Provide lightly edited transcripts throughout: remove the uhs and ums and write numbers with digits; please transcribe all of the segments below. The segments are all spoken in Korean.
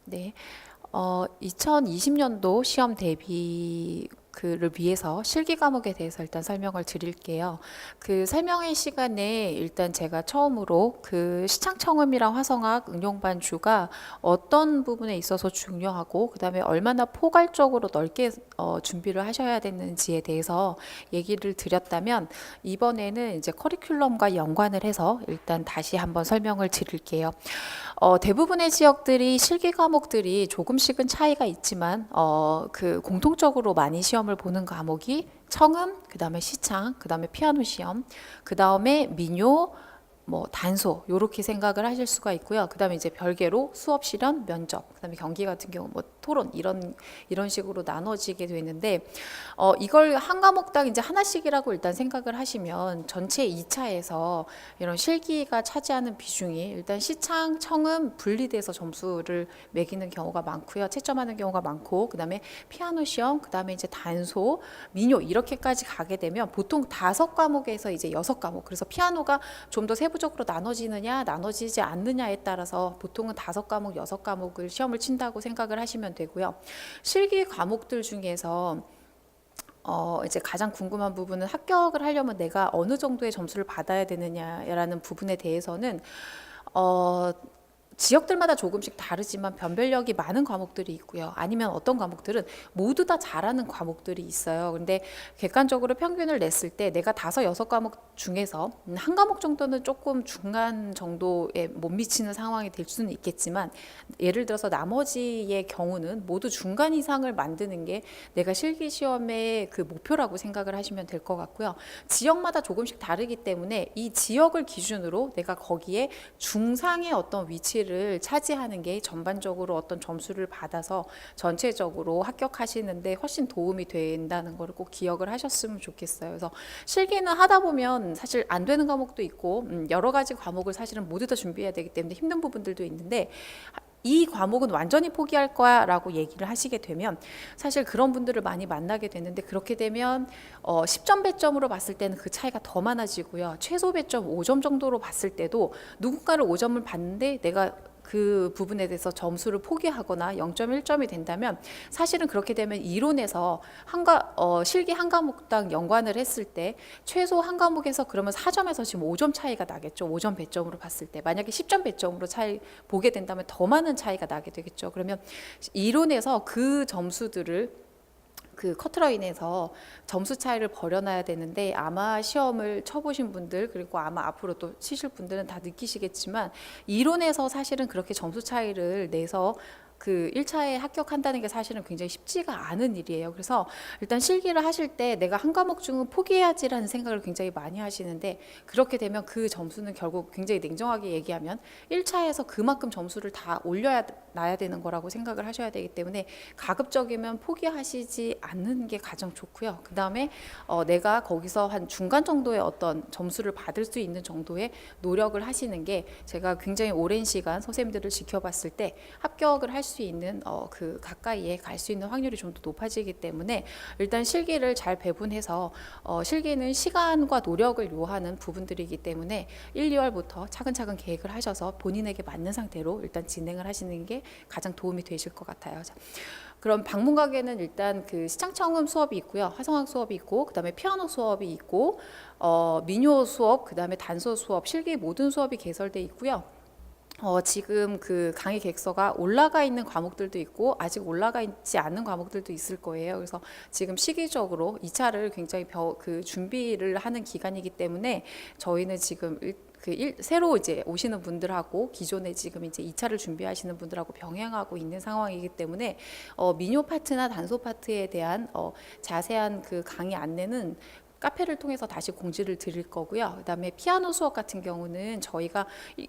네. 2020년도 시험 대비 그를 위해서 실기 과목에 대해서 일단 설명을 드릴게요. 그 설명의 시간에 일단 제가 처음으로 그 시창청음이랑 화성학 응용반주가 어떤 부분에 있어서 중요하고 그다음에 얼마나 포괄적으로 넓게 준비를 하셔야 되는지에 대해서 얘기를 드렸다면, 이번에는 이제 커리큘럼과 연관을 해서 일단 다시 한번 설명을 드릴게요. 대부분의 지역들이 실기 과목들이 조금씩은 차이가 있지만 그 공통적으로 많이 시험을 보는 과목이 청음, 그 다음에 시창, 그 다음에 피아노 시험, 그 다음에 민요, 뭐 단소 요렇게 생각을 하실 수가 있고요. 그다음에 이제 별개로 수업 실현, 면접, 그다음에 경기 같은 경우 뭐 토론 이런 식으로 나눠지게 되는데, 이걸 한 과목당 이제 하나씩이라고 일단 생각을 하시면 전체 2차에서 이런 실기가 차지하는 비중이 일단 시창, 청음 분리돼서 점수를 매기는 경우가 많고요. 채점하는 경우가 많고, 그다음에 피아노 시험, 그다음에 이제 단소, 민요 이렇게까지 가게 되면 보통 5과목에서 이제 6과목. 그래서 피아노가 좀 더 세부적으로 나눠지느냐 나눠지지 않느냐에 따라서 보통은 5과목, 6과목을 시험을 친다고 생각을 하시면 되고요. 실기 과목들 중에서 이제 가장 궁금한 부분은 합격을 하려면 내가 어느 정도의 점수를 받아야 되느냐라는 부분에 대해서는 지역들마다 조금씩 다르지만 변별력이 많은 과목들이 있고요. 아니면 어떤 과목들은 모두 다 잘하는 과목들이 있어요. 근데 객관적으로 평균을 냈을 때 내가 5-6과목 중에서 한 과목 정도는 조금 중간 정도에 못 미치는 상황이 될 수는 있겠지만, 예를 들어서 나머지의 경우는 모두 중간 이상을 만드는 게 내가 실기 시험의 그 목표라고 생각을 하시면 될 것 같고요. 지역마다 조금씩 다르기 때문에 이 지역을 기준으로 내가 거기에 중상의 어떤 위치를 차지하는 게 전반적으로 어떤 점수를 받아서 전체적으로 합격하시는데 훨씬 도움이 된다는 걸 꼭 기억을 하셨으면 좋겠어요. 그래서 실기는 하다 보면 사실 안 되는 과목도 있고 여러 가지 과목을 사실은 모두 다 준비해야 되기 때문에 힘든 부분들도 있는데, 이 과목은 완전히 포기할 거야 라고 얘기를 하시게 되면 사실 그런 분들을 많이 만나게 되는데, 그렇게 되면 10점 배점으로 봤을 때는 그 차이가 더 많아지고요. 최소 배점 5점 정도로 봤을 때도 누군가를 5점을 봤는데 내가 그 부분에 대해서 점수를 포기하거나 0.1점이 된다면, 사실은 그렇게 되면 이론에서 실기 한 과목당 연관을 했을 때 최소 한 과목에서 그러면 4점에서 지금 5점 차이가 나겠죠. 5점 배점으로 봤을 때 만약에 10점 배점으로 차이 보게 된다면 더 많은 차이가 나게 되겠죠. 그러면 이론에서 그 점수들을 그 커트라인에서 점수 차이를 벌여놔야 되는데, 아마 시험을 쳐보신 분들 그리고 아마 앞으로 또 치실 분들은 다 느끼시겠지만, 이론에서 사실은 그렇게 점수 차이를 내서 그 1차에 합격한다는 게 사실은 굉장히 쉽지가 않은 일이에요. 그래서 일단 실기를 하실 때 내가 한 과목 중은 포기해야지라는 생각을 굉장히 많이 하시는데, 그렇게 되면 그 점수는 결국 굉장히 냉정하게 얘기하면 1차에서 그만큼 점수를 다 놔야 되는 거라고 생각을 하셔야 되기 때문에 가급적이면 포기하시지 않는 게 가장 좋고요. 그 다음에 내가 거기서 한 중간 정도의 어떤 점수를 받을 수 있는 정도의 노력을 하시는 게, 제가 굉장히 오랜 시간 선생님들을 지켜봤을 때 합격을 할 수 있는 그 가까이에 갈 수 있는 확률이 좀 더 높아지기 때문에, 일단 실기를 잘 배분해서 실기는 시간과 노력을 요하는 부분들이기 때문에 1, 2월부터 차근차근 계획을 하셔서 본인에게 맞는 상태로 일단 진행을 하시는 게 가장 도움이 되실 것 같아요. 자, 그럼 방문각에는 일단 그 시창청음 수업이 있고요, 화성학 수업이 있고, 그다음에 피아노 수업이 있고, 민요 수업, 그다음에 단소 수업, 실기 모든 수업이 개설돼 있고요. 지금 그 강의 객서가 올라가 있는 과목들도 있고 아직 올라가 있지 않는 과목들도 있을 거예요. 그래서 지금 시기적으로 2차를 굉장히 그 준비를 하는 기간이기 때문에 저희는 지금 새로 이제 오시는 분들하고 기존에 지금 이제 2차를 준비하시는 분들하고 병행하고 있는 상황이기 때문에 민요 파트나 단소 파트에 대한 자세한 그 강의 안내는 카페를 통해서 다시 공지를 드릴 거고요. 그다음에 피아노 수업 같은 경우는 저희가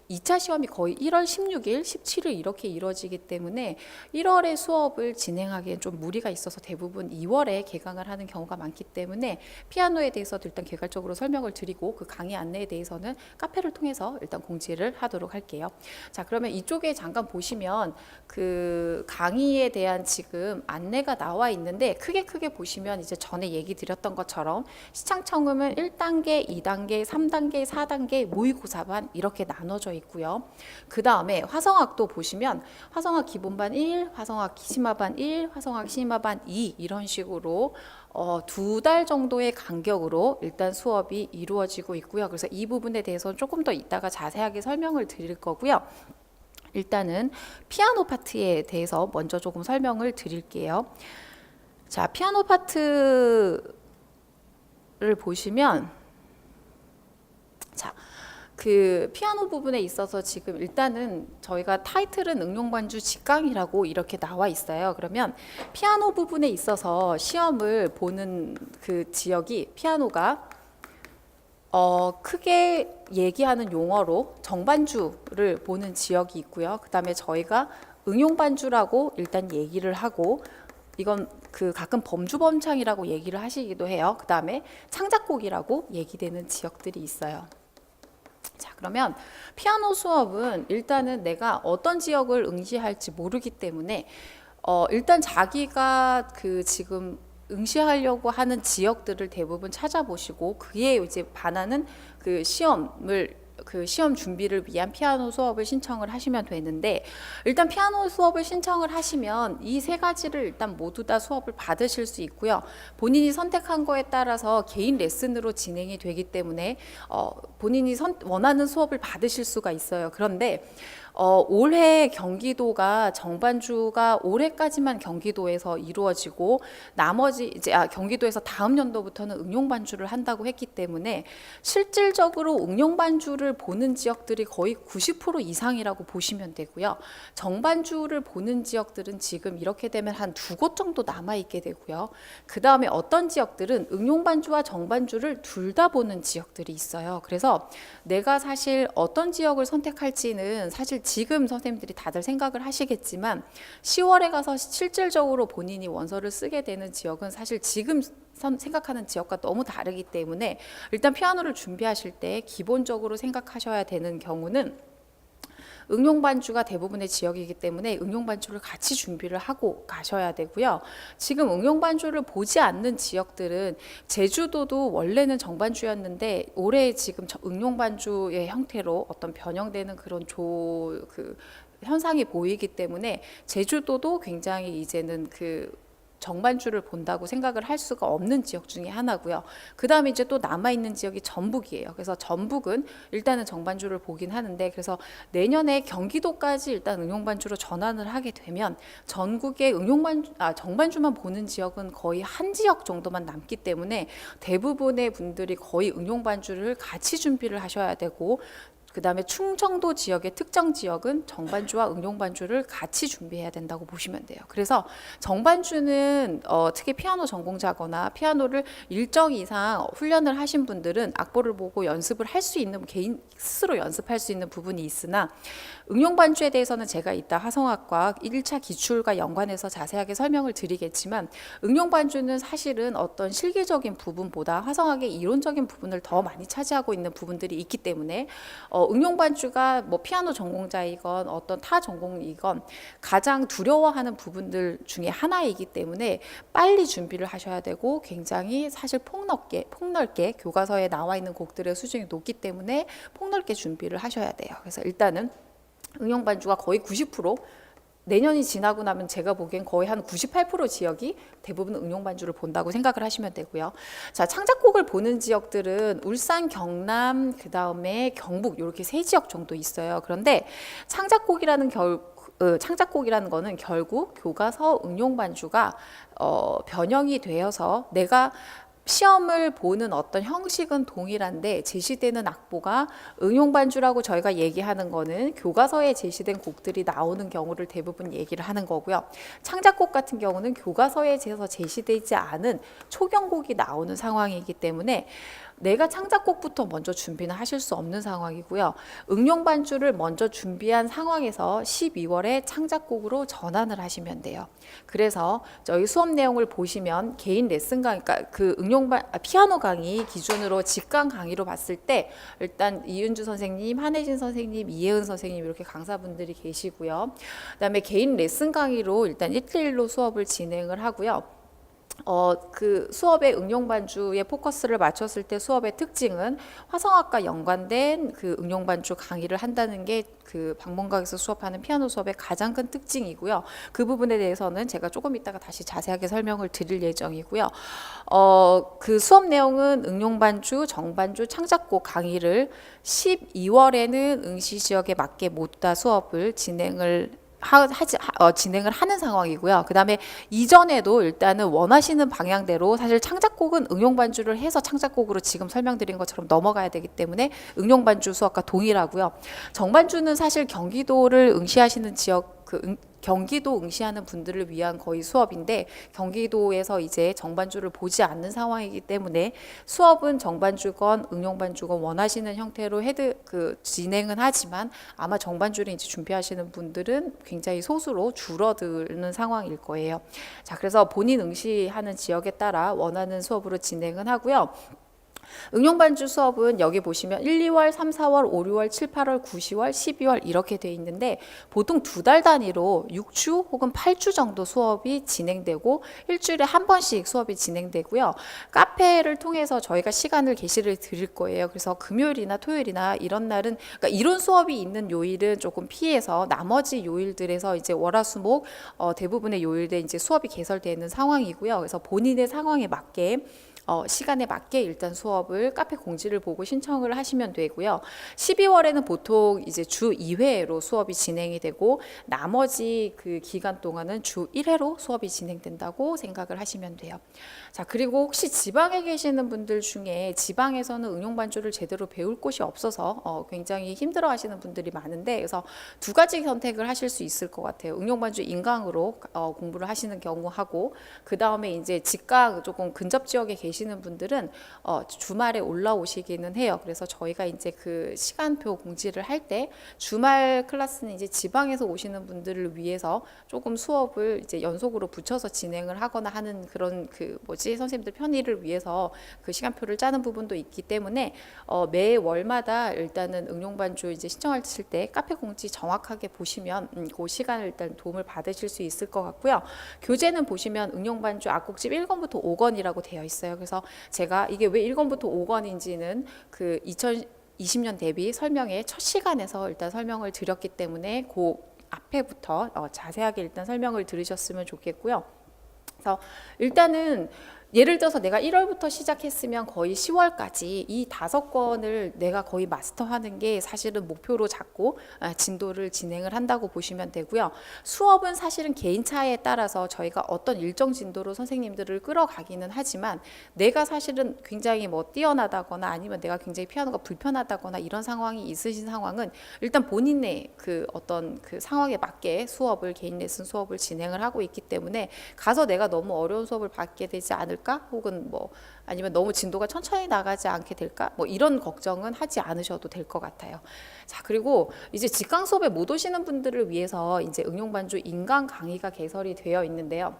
2차 시험이 거의 1월 16일, 17일 이렇게 이루어지기 때문에 1월에 수업을 진행하기엔 좀 무리가 있어서 대부분 2월에 개강을 하는 경우가 많기 때문에, 피아노에 대해서도 일단 개괄적으로 설명을 드리고 그 강의 안내에 대해서는 카페를 통해서 일단 공지를 하도록 할게요. 자, 그러면 이쪽에 잠깐 보시면 그 강의에 대한 지금 안내가 나와 있는데, 크게 보시면 이제 전에 얘기 드렸던 것처럼 시창청음은 1단계, 2단계, 3단계, 4단계, 모의고사반 이렇게 나눠져 있고요. 그 다음에 화성학도 보시면 화성학 기본반 1, 화성학 심화반 1, 화성학 심화반 2 이런 식으로 2달 정도의 간격으로 일단 수업이 이루어지고 있고요. 그래서 이 부분에 대해서 조금 더 이따가 자세하게 설명을 드릴 거고요. 일단은 피아노 파트에 대해서 먼저 조금 설명을 드릴게요. 자, 피아노 파트를 보시면 자, 그 피아노 부분에 있어서 지금 일단은 저희가 타이틀은 응용반주 직강이라고 이렇게 나와 있어요. 그러면 피아노 부분에 있어서 시험을 보는 그 지역이 피아노가 크게 얘기하는 용어로 정반주를 보는 지역이 있고요. 그 다음에 저희가 응용반주라고 일단 얘기를 하고 이건 그 가끔 범주범창이라고 얘기를 하시기도 해요. 그 다음에 창작곡이라고 얘기되는 지역들이 있어요. 자, 그러면 피아노 수업은 일단은 내가 어떤 지역을 응시할지 모르기 때문에 일단 자기가 그 지금 응시하려고 하는 지역들을 대부분 찾아보시고 그에 이제 반하는 그 시험 준비를 위한 피아노 수업을 신청을 하시면 되는데 일단 피아노 수업을 신청을 하시면 이 세 가지를 일단 모두 다 수업을 받으실 수 있고요. 본인이 선택한 거에 따라서 개인 레슨으로 진행이 되기 때문에 본인이 원하는 수업을 받으실 수가 있어요. 그런데 올해 경기도가 정반주가 올해까지만 경기도에서 이루어지고 나머지 이제 경기도에서 다음 연도부터는 응용반주를 한다고 했기 때문에 실질적으로 응용반주를 보는 지역들이 거의 90% 이상이라고 보시면 되고요. 정반주를 보는 지역들은 지금 이렇게 되면 한 2곳 정도 남아 있게 되고요. 그 다음에 어떤 지역들은 응용반주와 정반주를 둘 다 보는 지역들이 있어요. 그래서 내가 사실 어떤 지역을 선택할지는 사실 지금 선생님들이 다들 생각을 하시겠지만 10월에 가서 실질적으로 본인이 원서를 쓰게 되는 지역은 사실 지금 생각하는 지역과 너무 다르기 때문에 일단 피아노를 준비하실 때 기본적으로 생각하셔야 되는 경우는 응용반주가 대부분의 지역이기 때문에 응용반주를 같이 준비를 하고 가셔야 되고요. 지금 응용반주를 보지 않는 지역들은 제주도도 원래는 정반주였는데 올해 지금 응용반주의 형태로 어떤 변형되는 그런 현상이 보이기 때문에 제주도도 굉장히 이제는 정반주를 본다고 생각을 할 수가 없는 지역 중에 하나고요. 그 다음에 이제 또 남아있는 지역이 전북이에요. 그래서 전북은 일단은 정반주를 보긴 하는데 그래서 내년에 경기도까지 일단 응용반주로 전환을 하게 되면 전국의 정반주만 보는 지역은 거의 한 지역 정도만 남기 때문에 대부분의 분들이 거의 응용반주를 같이 준비를 하셔야 되고 그 다음에 충청도 지역의 특정 지역은 정반주와 응용반주를 같이 준비해야 된다고 보시면 돼요. 그래서 정반주는 특히 피아노 전공자거나 피아노를 일정 이상 훈련을 하신 분들은 악보를 보고 연습을 할 수 있는 개인 스스로 연습할 수 있는 부분이 있으나 응용반주에 대해서는 제가 이따 화성학과 1차 기출과 연관해서 자세하게 설명을 드리겠지만 응용반주는 사실은 어떤 실기적인 부분보다 화성학의 이론적인 부분을 더 많이 차지하고 있는 부분들이 있기 때문에 응용반주가 뭐 피아노 전공자이건 어떤 타 전공이건 가장 두려워하는 부분들 중에 하나이기 때문에 빨리 준비를 하셔야 되고 굉장히 사실 폭넓게 교과서에 나와 있는 곡들의 수준이 높기 때문에 폭넓게 준비를 하셔야 돼요. 그래서 일단은 응용반주가 거의 90% 내년이 지나고 나면 제가 보기엔 거의 한 98% 지역이 대부분 응용반주를 본다고 생각을 하시면 되고요. 자, 창작곡을 보는 지역들은 울산, 경남, 그 다음에 경북 이렇게 세 지역 정도 있어요. 그런데 창작곡이라는 거는 결국 교과서 응용반주가 변형이 되어서 내가 시험을 보는 어떤 형식은 동일한데 제시되는 악보가 응용반주라고 저희가 얘기하는 거는 교과서에 제시된 곡들이 나오는 경우를 대부분 얘기를 하는 거고요. 창작곡 같은 경우는 교과서에 제시되지 않은 초경곡이 나오는 상황이기 때문에 내가 창작곡부터 먼저 준비는 하실 수 없는 상황이고요. 응용반주를 먼저 준비한 상황에서 12월에 창작곡으로 전환을 하시면 돼요. 그래서 저희 수업 내용을 보시면 개인 레슨 강의, 그러니까 피아노 강의 기준으로 직강 강의로 봤을 때 일단 이윤주 선생님, 한혜진 선생님, 이혜은 선생님 이렇게 강사분들이 계시고요. 그다음에 개인 레슨 강의로 일단 1:1로 수업을 진행을 하고요. 그 수업의 응용 반주에 포커스를 맞췄을 때 수업의 특징은 화성학과 연관된 그 응용 반주 강의를 한다는 게 그 방문각에서 수업하는 피아노 수업의 가장 큰 특징이고요. 그 부분에 대해서는 제가 조금 이따가 다시 자세하게 설명을 드릴 예정이고요. 그 수업 내용은 응용 반주, 정반주, 창작곡 강의를 12월에는 응시 지역에 맞게 모두 다 수업을 진행을 하는 상황이고요. 그 다음에 이전에도 일단은 원하시는 방향대로 사실 창작곡은 응용 반주를 해서 창작곡으로 지금 설명드린 것처럼 넘어가야 되기 때문에 응용 반주 수업과 동일하고요. 정반주는 사실 경기도를 응시하시는 지역 경기도 응시하는 분들을 위한 거의 수업인데 경기도에서 이제 정반주를 보지 않는 상황이기 때문에 수업은 정반주건 응용반주건 원하시는 형태로 진행은 하지만 아마 정반주를 이제 준비하시는 분들은 굉장히 소수로 줄어드는 상황일 거예요. 자, 그래서 본인 응시하는 지역에 따라 원하는 수업으로 진행은 하고요. 응용반주 수업은 여기 보시면 1, 2월, 3, 4월, 5, 6월, 7, 8월, 9, 10월, 12월 이렇게 돼 있는데 보통 2달 단위로 6주 혹은 8주 정도 수업이 진행되고 일주일에 한 번씩 수업이 진행되고요. 카페를 통해서 저희가 시간을 게시를 드릴 거예요. 그래서 금요일이나 토요일이나 이런 날은 그러니까 이런 수업이 있는 요일은 조금 피해서 나머지 요일들에서 이제 월화수목 대부분의 요일에 이제 수업이 개설되는 상황이고요. 그래서 본인의 상황에 맞게 시간에 맞게 일단 수업을 카페 공지를 보고 신청을 하시면 되고요. 12월에는 보통 이제 주 2회로 수업이 진행이 되고 나머지 그 기간 동안은 주 1회로 수업이 진행된다고 생각을 하시면 돼요. 자, 그리고 혹시 지방에 계시는 분들 중에 지방에서는 응용 반주를 제대로 배울 곳이 없어서 굉장히 힘들어 하시는 분들이 많은데 그래서 두 가지 선택을 하실 수 있을 것 같아요. 응용 반주 인강으로 공부를 하시는 경우하고 그 다음에 이제 직각 조금 근접 지역에 계시는 분들은 주말에 올라오시기는 해요. 그래서 저희가 이제 그 시간표 공지를 할 때 주말 클래스는 이제 지방에서 오시는 분들을 위해서 조금 수업을 이제 연속으로 붙여서 진행을 하거나 하는 그런 선생님들 편의를 위해서 그 시간표를 짜는 부분도 있기 때문에 매 월마다 일단은 응용 반주 이제 신청하실 때 카페 공지 정확하게 보시면 그 시간을 일단 도움을 받으실 수 있을 것 같고요. 교재는 보시면 응용 반주 악곡집 1권부터 5권이라고 되어 있어요. 그래서 제가 이게 왜 1권부터 5권인지는 그 2020년 대비 설명의 첫 시간에서 일단 설명을 드렸기 때문에 그 앞에부터 자세하게 일단 설명을 들으셨으면 좋겠고요. 그래서 일단은 예를 들어서 내가 1월부터 시작했으면 거의 10월까지 이 5권을 내가 거의 마스터하는 게 사실은 목표로 잡고 진도를 진행을 한다고 보시면 되고요. 수업은 사실은 개인차에 따라서 저희가 어떤 일정 진도로 선생님들을 끌어가기는 하지만 내가 사실은 굉장히 뛰어나다거나 아니면 내가 굉장히 피아노가 불편하다거나 이런 상황이 있으신 상황은 일단 본인의 그 어떤 그 상황에 맞게 개인 레슨 수업을 진행을 하고 있기 때문에 가서 내가 너무 어려운 수업을 받게 되지 않을까? 혹은 아니면 너무 진도가 천천히 나가지 않게 될까? 이런 걱정은 하지 않으셔도 될 것 같아요. 자, 그리고 이제 직강 수업에 못 오시는 분들을 위해서 이제 응용 반주 인강 강의가 개설이 되어 있는데요.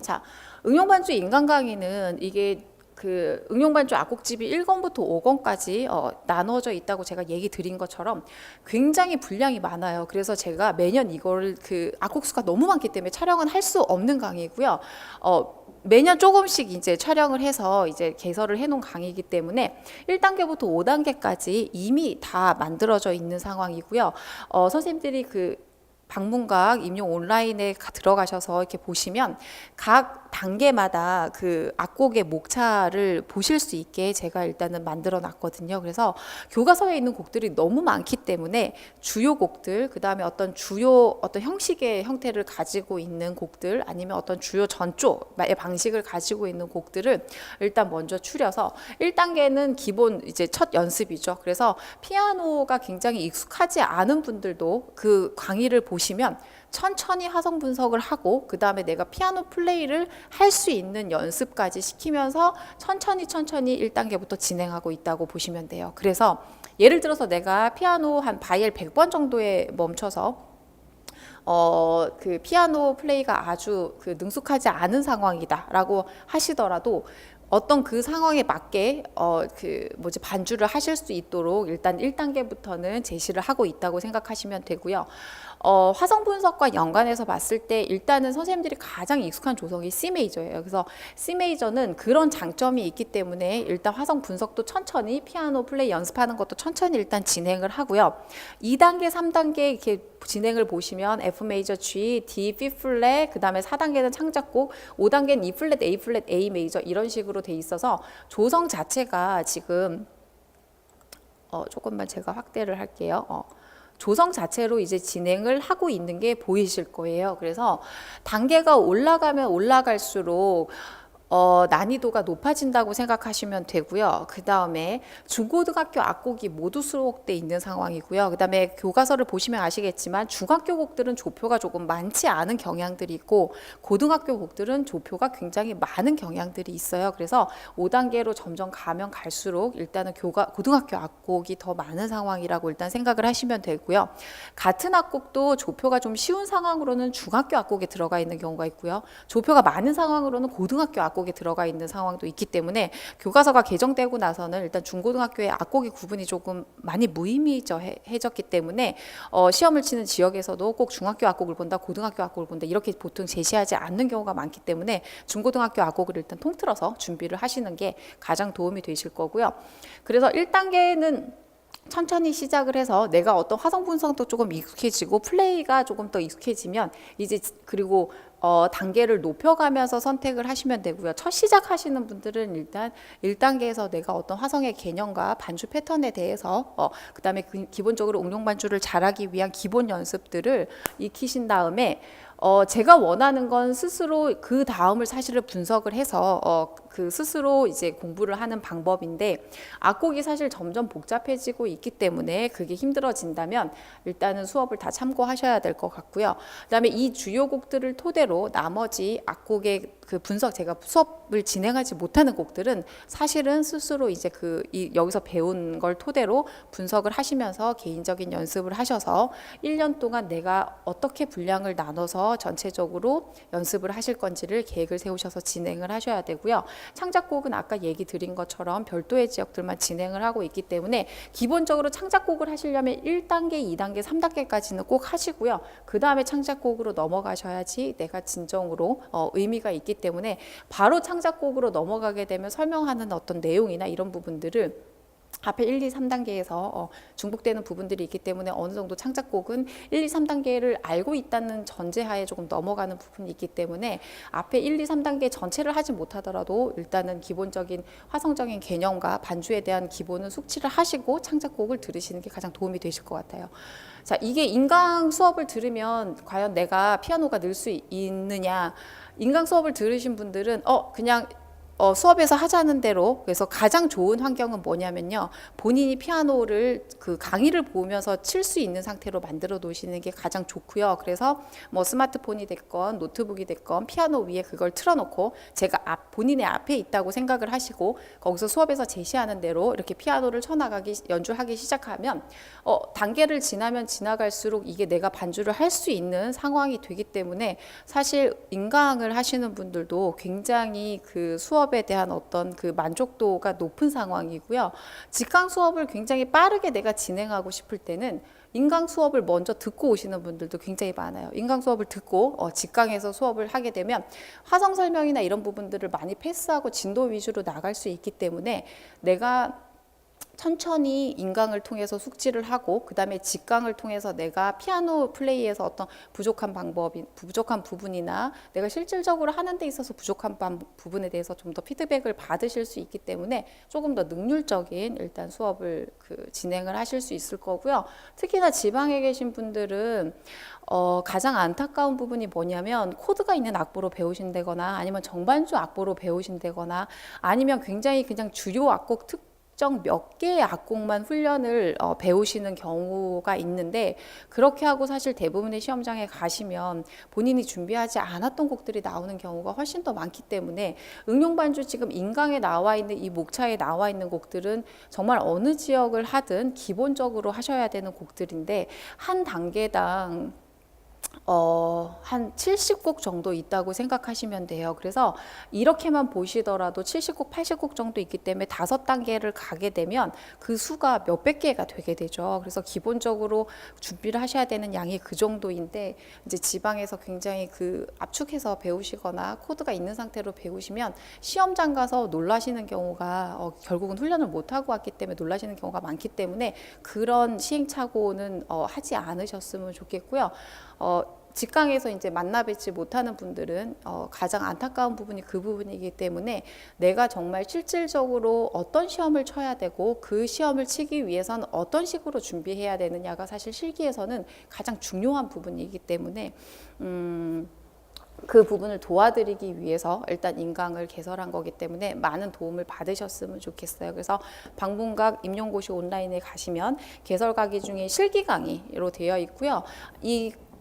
자, 응용 반주 인강 강의는 이게 그 응용 반주 악곡집이 1권부터 5권까지 나눠져 있다고 제가 얘기 드린 것처럼 굉장히 분량이 많아요. 그래서 제가 매년 이걸 그 악곡수가 너무 많기 때문에 촬영은 할 수 없는 강의고요. 매년 조금씩 이제 촬영을 해서 이제 개설을 해놓은 강의이기 때문에 1단계부터 5단계까지 이미 다 만들어져 있는 상황이고요. 선생님들이 그 방문각 임용 온라인에 들어가셔서 이렇게 보시면 각 단계마다 그 악곡의 목차를 보실 수 있게 제가 일단은 만들어 놨거든요. 그래서 교과서에 있는 곡들이 너무 많기 때문에 주요 곡들, 그 다음에 어떤 형식의 형태를 가지고 있는 곡들, 아니면 어떤 주요 전조의 방식을 가지고 있는 곡들을 일단 먼저 추려서 1단계는 기본 이제 첫 연습이죠. 그래서 피아노가 굉장히 익숙하지 않은 분들도 그 강의를 보시면 천천히 화성 분석을 하고 그 다음에 내가 피아노 플레이를 할 수 있는 연습까지 시키면서 천천히 1단계부터 진행하고 있다고 보시면 돼요. 그래서 예를 들어서 내가 피아노 한 바이엘 100번 정도에 멈춰서 그 피아노 플레이가 아주 능숙하지 않은 상황이다라고 하시더라도 어떤 그 상황에 맞게 반주를 하실 수 있도록 일단 1단계부터는 제시를 하고 있다고 생각하시면 되고요. 화성 분석과 연관해서 봤을 때 일단은 선생님들이 가장 익숙한 조성이 C 메이저예요. 그래서 C 메이저는 그런 장점이 있기 때문에 일단 화성 분석도 천천히 피아노 플레이 연습하는 것도 천천히 일단 진행을 하고요. 2단계, 3단계 이렇게 진행을 보시면 F 메이저 G, D, B 플랫, 그 다음에 4단계는 창작곡, 5단계는 E 플랫, A 플랫, A 메이저 이런 식으로 돼 있어서 조성 자체가 지금 조금만 제가 확대를 할게요. 조성 자체로 이제 진행을 하고 있는 게 보이실 거예요. 그래서 단계가 올라가면 올라갈수록 난이도가 높아진다고 생각하시면 되고요. 그 다음에 중고등학교 악곡이 모두 수록돼 있는 상황이고요. 그 다음에 교과서를 보시면 아시겠지만 중학교 곡들은 조표가 조금 많지 않은 경향들이 있고 고등학교 곡들은 조표가 굉장히 많은 경향들이 있어요. 그래서 5단계로 점점 가면 갈수록 일단은 고등학교 악곡이 더 많은 상황이라고 일단 생각을 하시면 되고요. 같은 악곡도 조표가 좀 쉬운 상황으로는 중학교 악곡에 들어가 있는 경우가 있고요. 조표가 많은 상황으로는 고등학교 악곡 악곡에 들어가 있는 상황도 있기 때문에 교과서가 개정되고 나서는 일단 중고등학교의 악곡의 구분이 조금 많이 무의미해졌기 때문에 시험을 치는 지역에서도 꼭 중학교 악곡을 본다, 고등학교 악곡을 본다 이렇게 보통 제시하지 않는 경우가 많기 때문에 중고등학교 악곡을 일단 통틀어서 준비를 하시는 게 가장 도움이 되실 거고요. 그래서 1단계는 천천히 시작을 해서 내가 어떤 화성 분석도 조금 익숙해지고 플레이가 조금 더 익숙해지면 이제 그리고 단계를 높여가면서 선택을 하시면 되고요. 첫 시작하시는 분들은 일단 1단계에서 내가 어떤 화성의 개념과 반주 패턴에 대해서 그다음에 기본적으로 응용 반주를 잘하기 위한 기본 연습들을 익히신 다음에 제가 원하는 건 스스로 그 다음을 사실을 분석을 해서 그 스스로 이제 공부를 하는 방법인데 악곡이 사실 점점 복잡해지고 있기 때문에 그게 힘들어진다면 일단은 수업을 다 참고하셔야 될 것 같고요. 그다음에 이 주요 곡들을 토대로 나머지 악곡의 그 분석 제가 수업을 진행하지 못하는 곡들은 사실은 스스로 이제 여기서 배운 걸 토대로 분석을 하시면서 개인적인 연습을 하셔서 1년 동안 내가 어떻게 분량을 나눠서 전체적으로 연습을 하실 건지를 계획을 세우셔서 진행을 하셔야 되고요. 창작곡은 아까 얘기 드린 것처럼 별도의 지역들만 진행을 하고 있기 때문에 기본적으로 창작곡을 하시려면 1단계, 2단계, 3단계까지는 꼭 하시고요. 그 다음에 창작곡으로 넘어가셔야지 내가 진정으로 의미가 있기 때문에 바로 창작곡으로 넘어가게 되면 설명하는 어떤 내용이나 이런 부분들을 앞에 1, 2, 3단계에서 중복되는 부분들이 있기 때문에 어느 정도 창작곡은 1, 2, 3단계를 알고 있다는 전제하에 조금 넘어가는 부분이 있기 때문에 앞에 1, 2, 3단계 전체를 하지 못하더라도 일단은 기본적인 화성적인 개념과 반주에 대한 기본은 숙지를 하시고 창작곡을 들으시는 게 가장 도움이 되실 것 같아요. 자, 이게 인강 수업을 들으면 과연 내가 피아노가 늘 수 있느냐, 인강 수업을 들으신 분들은 그냥 수업에서 하자는 대로 그래서 가장 좋은 환경은 뭐냐면요. 본인이 피아노를 그 강의를 보면서 칠 수 있는 상태로 만들어 놓으시는 게 가장 좋고요. 그래서 뭐 스마트폰이 됐건 노트북이 됐건 피아노 위에 그걸 틀어놓고 제가 본인의 앞에 있다고 생각을 하시고 거기서 수업에서 제시하는 대로 이렇게 피아노를 연주하기 시작하면 단계를 지나면 지나갈수록 이게 내가 반주를 할 수 있는 상황이 되기 때문에 사실 인강을 하시는 분들도 굉장히 그 수업에 대한 어떤 그 만족도가 높은 상황이고요. 직강 수업을 굉장히 빠르게 내가 진행하고 싶을 때는 인강 수업을 먼저 듣고 오시는 분들도 굉장히 많아요. 인강 수업을 듣고 직강에서 수업을 하게 되면 화성 설명이나 이런 부분들을 많이 패스하고 진도 위주로 나갈 수 있기 때문에 내가 천천히 인강을 통해서 숙지를 하고 그 다음에 직강을 통해서 내가 피아노 플레이에서 어떤 부족한 부분이나 내가 실질적으로 하는 데 있어서 부족한 부분에 대해서 좀 더 피드백을 받으실 수 있기 때문에 조금 더 능률적인 일단 수업을 진행을 하실 수 있을 거고요. 특히나 지방에 계신 분들은 가장 안타까운 부분이 뭐냐면 코드가 있는 악보로 배우신다거나 아니면 정반주 악보로 배우신다거나 아니면 굉장히 그냥 주요 악곡 몇 개의 악곡만 훈련을 배우시는 경우가 있는데 그렇게 하고 사실 대부분의 시험장에 가시면 본인이 준비하지 않았던 곡들이 나오는 경우가 훨씬 더 많기 때문에 응용반주 지금 인강에 나와 있는 이 목차에 나와 있는 곡들은 정말 어느 지역을 하든 기본적으로 하셔야 되는 곡들인데 한 단계당 한 70곡 정도 있다고 생각하시면 돼요. 그래서 이렇게만 보시더라도 70곡, 80곡 정도 있기 때문에 5단계를 가게 되면 그 수가 몇백 개가 되게 되죠. 그래서 기본적으로 준비를 하셔야 되는 양이 그 정도인데, 이제 지방에서 굉장히 그 압축해서 배우시거나 코드가 있는 상태로 배우시면 시험장 가서 놀라시는 경우가 결국은 훈련을 못 하고 왔기 때문에 놀라시는 경우가 많기 때문에 그런 시행착오는 하지 않으셨으면 좋겠고요. 직강에서 이제 만나 뵙지 못하는 분들은 가장 안타까운 부분이 그 부분이기 때문에 내가 정말 실질적으로 어떤 시험을 쳐야 되고 그 시험을 치기 위해서는 어떤 식으로 준비해야 되느냐가 사실 실기에서는 가장 중요한 부분이기 때문에 그 부분을 도와드리기 위해서 일단 인강을 개설한 거기 때문에 많은 도움을 받으셨으면 좋겠어요. 그래서 방문각 임용고시 온라인에 가시면 개설 강의 중에 실기 강의로 되어 있고요.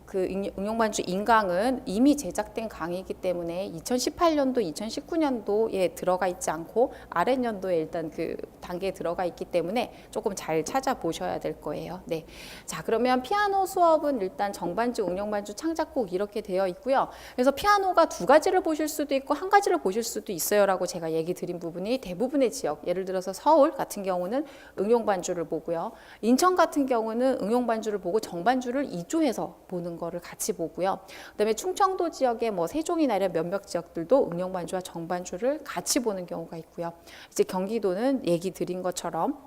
그 응용반주 인강은 이미 제작된 강의이기 때문에 2018년도, 2019년도에 들어가 있지 않고 아랫년도에 일단 그 단계에 들어가 있기 때문에 조금 잘 찾아보셔야 될 거예요. 네. 자, 그러면 피아노 수업은 일단 정반주, 응용반주, 창작곡 이렇게 되어 있고요. 그래서 피아노가 2가지를 보실 수도 있고 1가지를 보실 수도 있어요라고 제가 얘기 드린 부분이 대부분의 지역, 예를 들어서 서울 같은 경우는 응용반주를 보고요. 인천 같은 경우는 응용반주를 보고 정반주를 이조해서 보는 거를 같이 보고요. 그다음에 충청도 지역의 뭐 세종이나 이런 몇몇 지역들도 응용반주와 정반주를 같이 보는 경우가 있고요. 이제 경기도는 얘기 드린 것처럼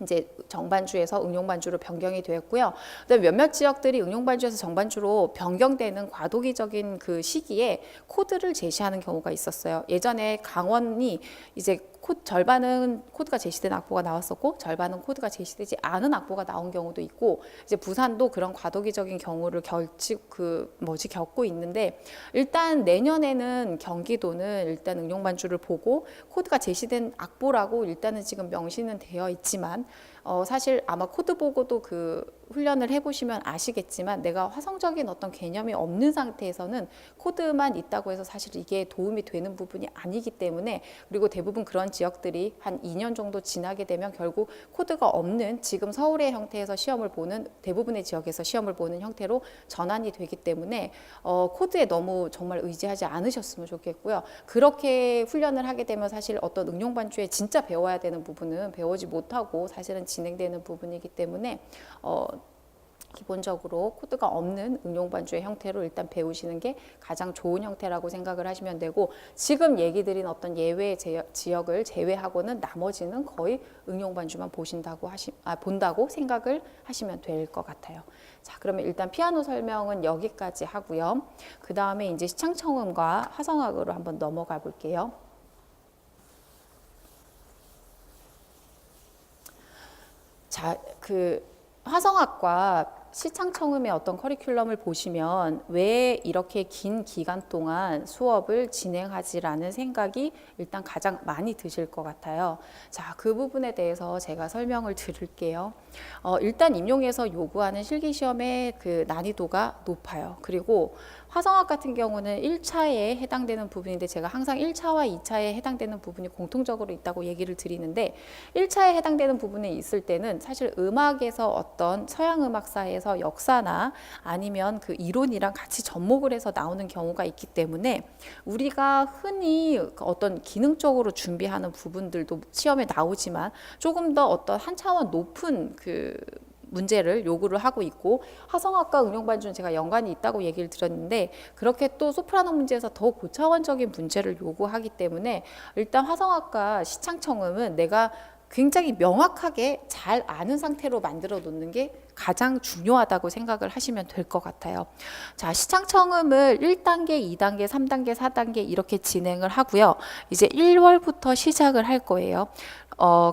이제 정반주에서 응용반주로 변경이 되었고요. 그다음에 몇몇 지역들이 응용반주에서 정반주로 변경되는 과도기적인 그 시기에 코드를 제시하는 경우가 있었어요. 예전에 강원이 이제 절반은 코드가 제시된 악보가 나왔었고 절반은 코드가 제시되지 않은 악보가 나온 경우도 있고, 이제 부산도 그런 과도기적인 경우를 겪고 있는데, 일단 내년에는 경기도는 일단 응용반주를 보고 코드가 제시된 악보라고 일단은 지금 명시는 되어 있지만 사실 아마 코드 보고도 그 훈련을 해보시면 아시겠지만 내가 화성적인 어떤 개념이 없는 상태에서는 코드만 있다고 해서 사실 이게 도움이 되는 부분이 아니기 때문에, 그리고 대부분 그런 지역들이 한 2년 정도 지나게 되면 결국 코드가 없는 지금 서울의 형태에서 시험을 보는, 대부분의 지역에서 시험을 보는 형태로 전환이 되기 때문에 코드에 너무 정말 의지하지 않으셨으면 좋겠고요. 그렇게 훈련을 하게 되면 사실 어떤 응용반주에 진짜 배워야 되는 부분은 배우지 못하고 사실은 진행되는 부분이기 때문에 기본적으로 코드가 없는 응용반주의 형태로 일단 배우시는 게 가장 좋은 형태라고 생각을 하시면 되고, 지금 얘기 드린 어떤 예외 지역을 제외하고는 나머지는 거의 응용반주만 본다고 생각을 하시면 될 것 같아요. 자, 그러면 일단 피아노 설명은 여기까지 하고요. 그 다음에 이제 시창청음과 화성학으로 한번 넘어가 볼게요. 자, 그 화성학과 시창청음의 어떤 커리큘럼을 보시면 왜 이렇게 긴 기간 동안 수업을 진행하지라는 생각이 일단 가장 많이 드실 것 같아요. 자, 그 부분에 대해서 제가 설명을 드릴게요. 일단 임용에서 요구하는 실기시험의 그 난이도가 높아요. 그리고 화성학 같은 경우는 1차에 해당되는 부분인데, 제가 항상 1차와 2차에 해당되는 부분이 공통적으로 있다고 얘기를 드리는데, 1차에 해당되는 부분에 있을 때는 사실 음악에서 어떤 서양 음악사에서 역사나 아니면 그 이론이랑 같이 접목을 해서 나오는 경우가 있기 때문에 우리가 흔히 어떤 기능적으로 준비하는 부분들도 시험에 나오지만 조금 더 어떤 한 차원 높은 그 문제를 요구를 하고 있고, 화성학과 응용반주는 제가 연관이 있다고 얘기를 드렸는데 그렇게 또 소프라노 문제에서 더 고차원적인 문제를 요구하기 때문에 일단 화성학과 시창청음은 내가 굉장히 명확하게 잘 아는 상태로 만들어 놓는 게 가장 중요하다고 생각을 하시면 될 것 같아요. 자, 시창청음을 1단계, 2단계, 3단계, 4단계 이렇게 진행을 하고요. 이제 1월부터 시작을 할 거예요.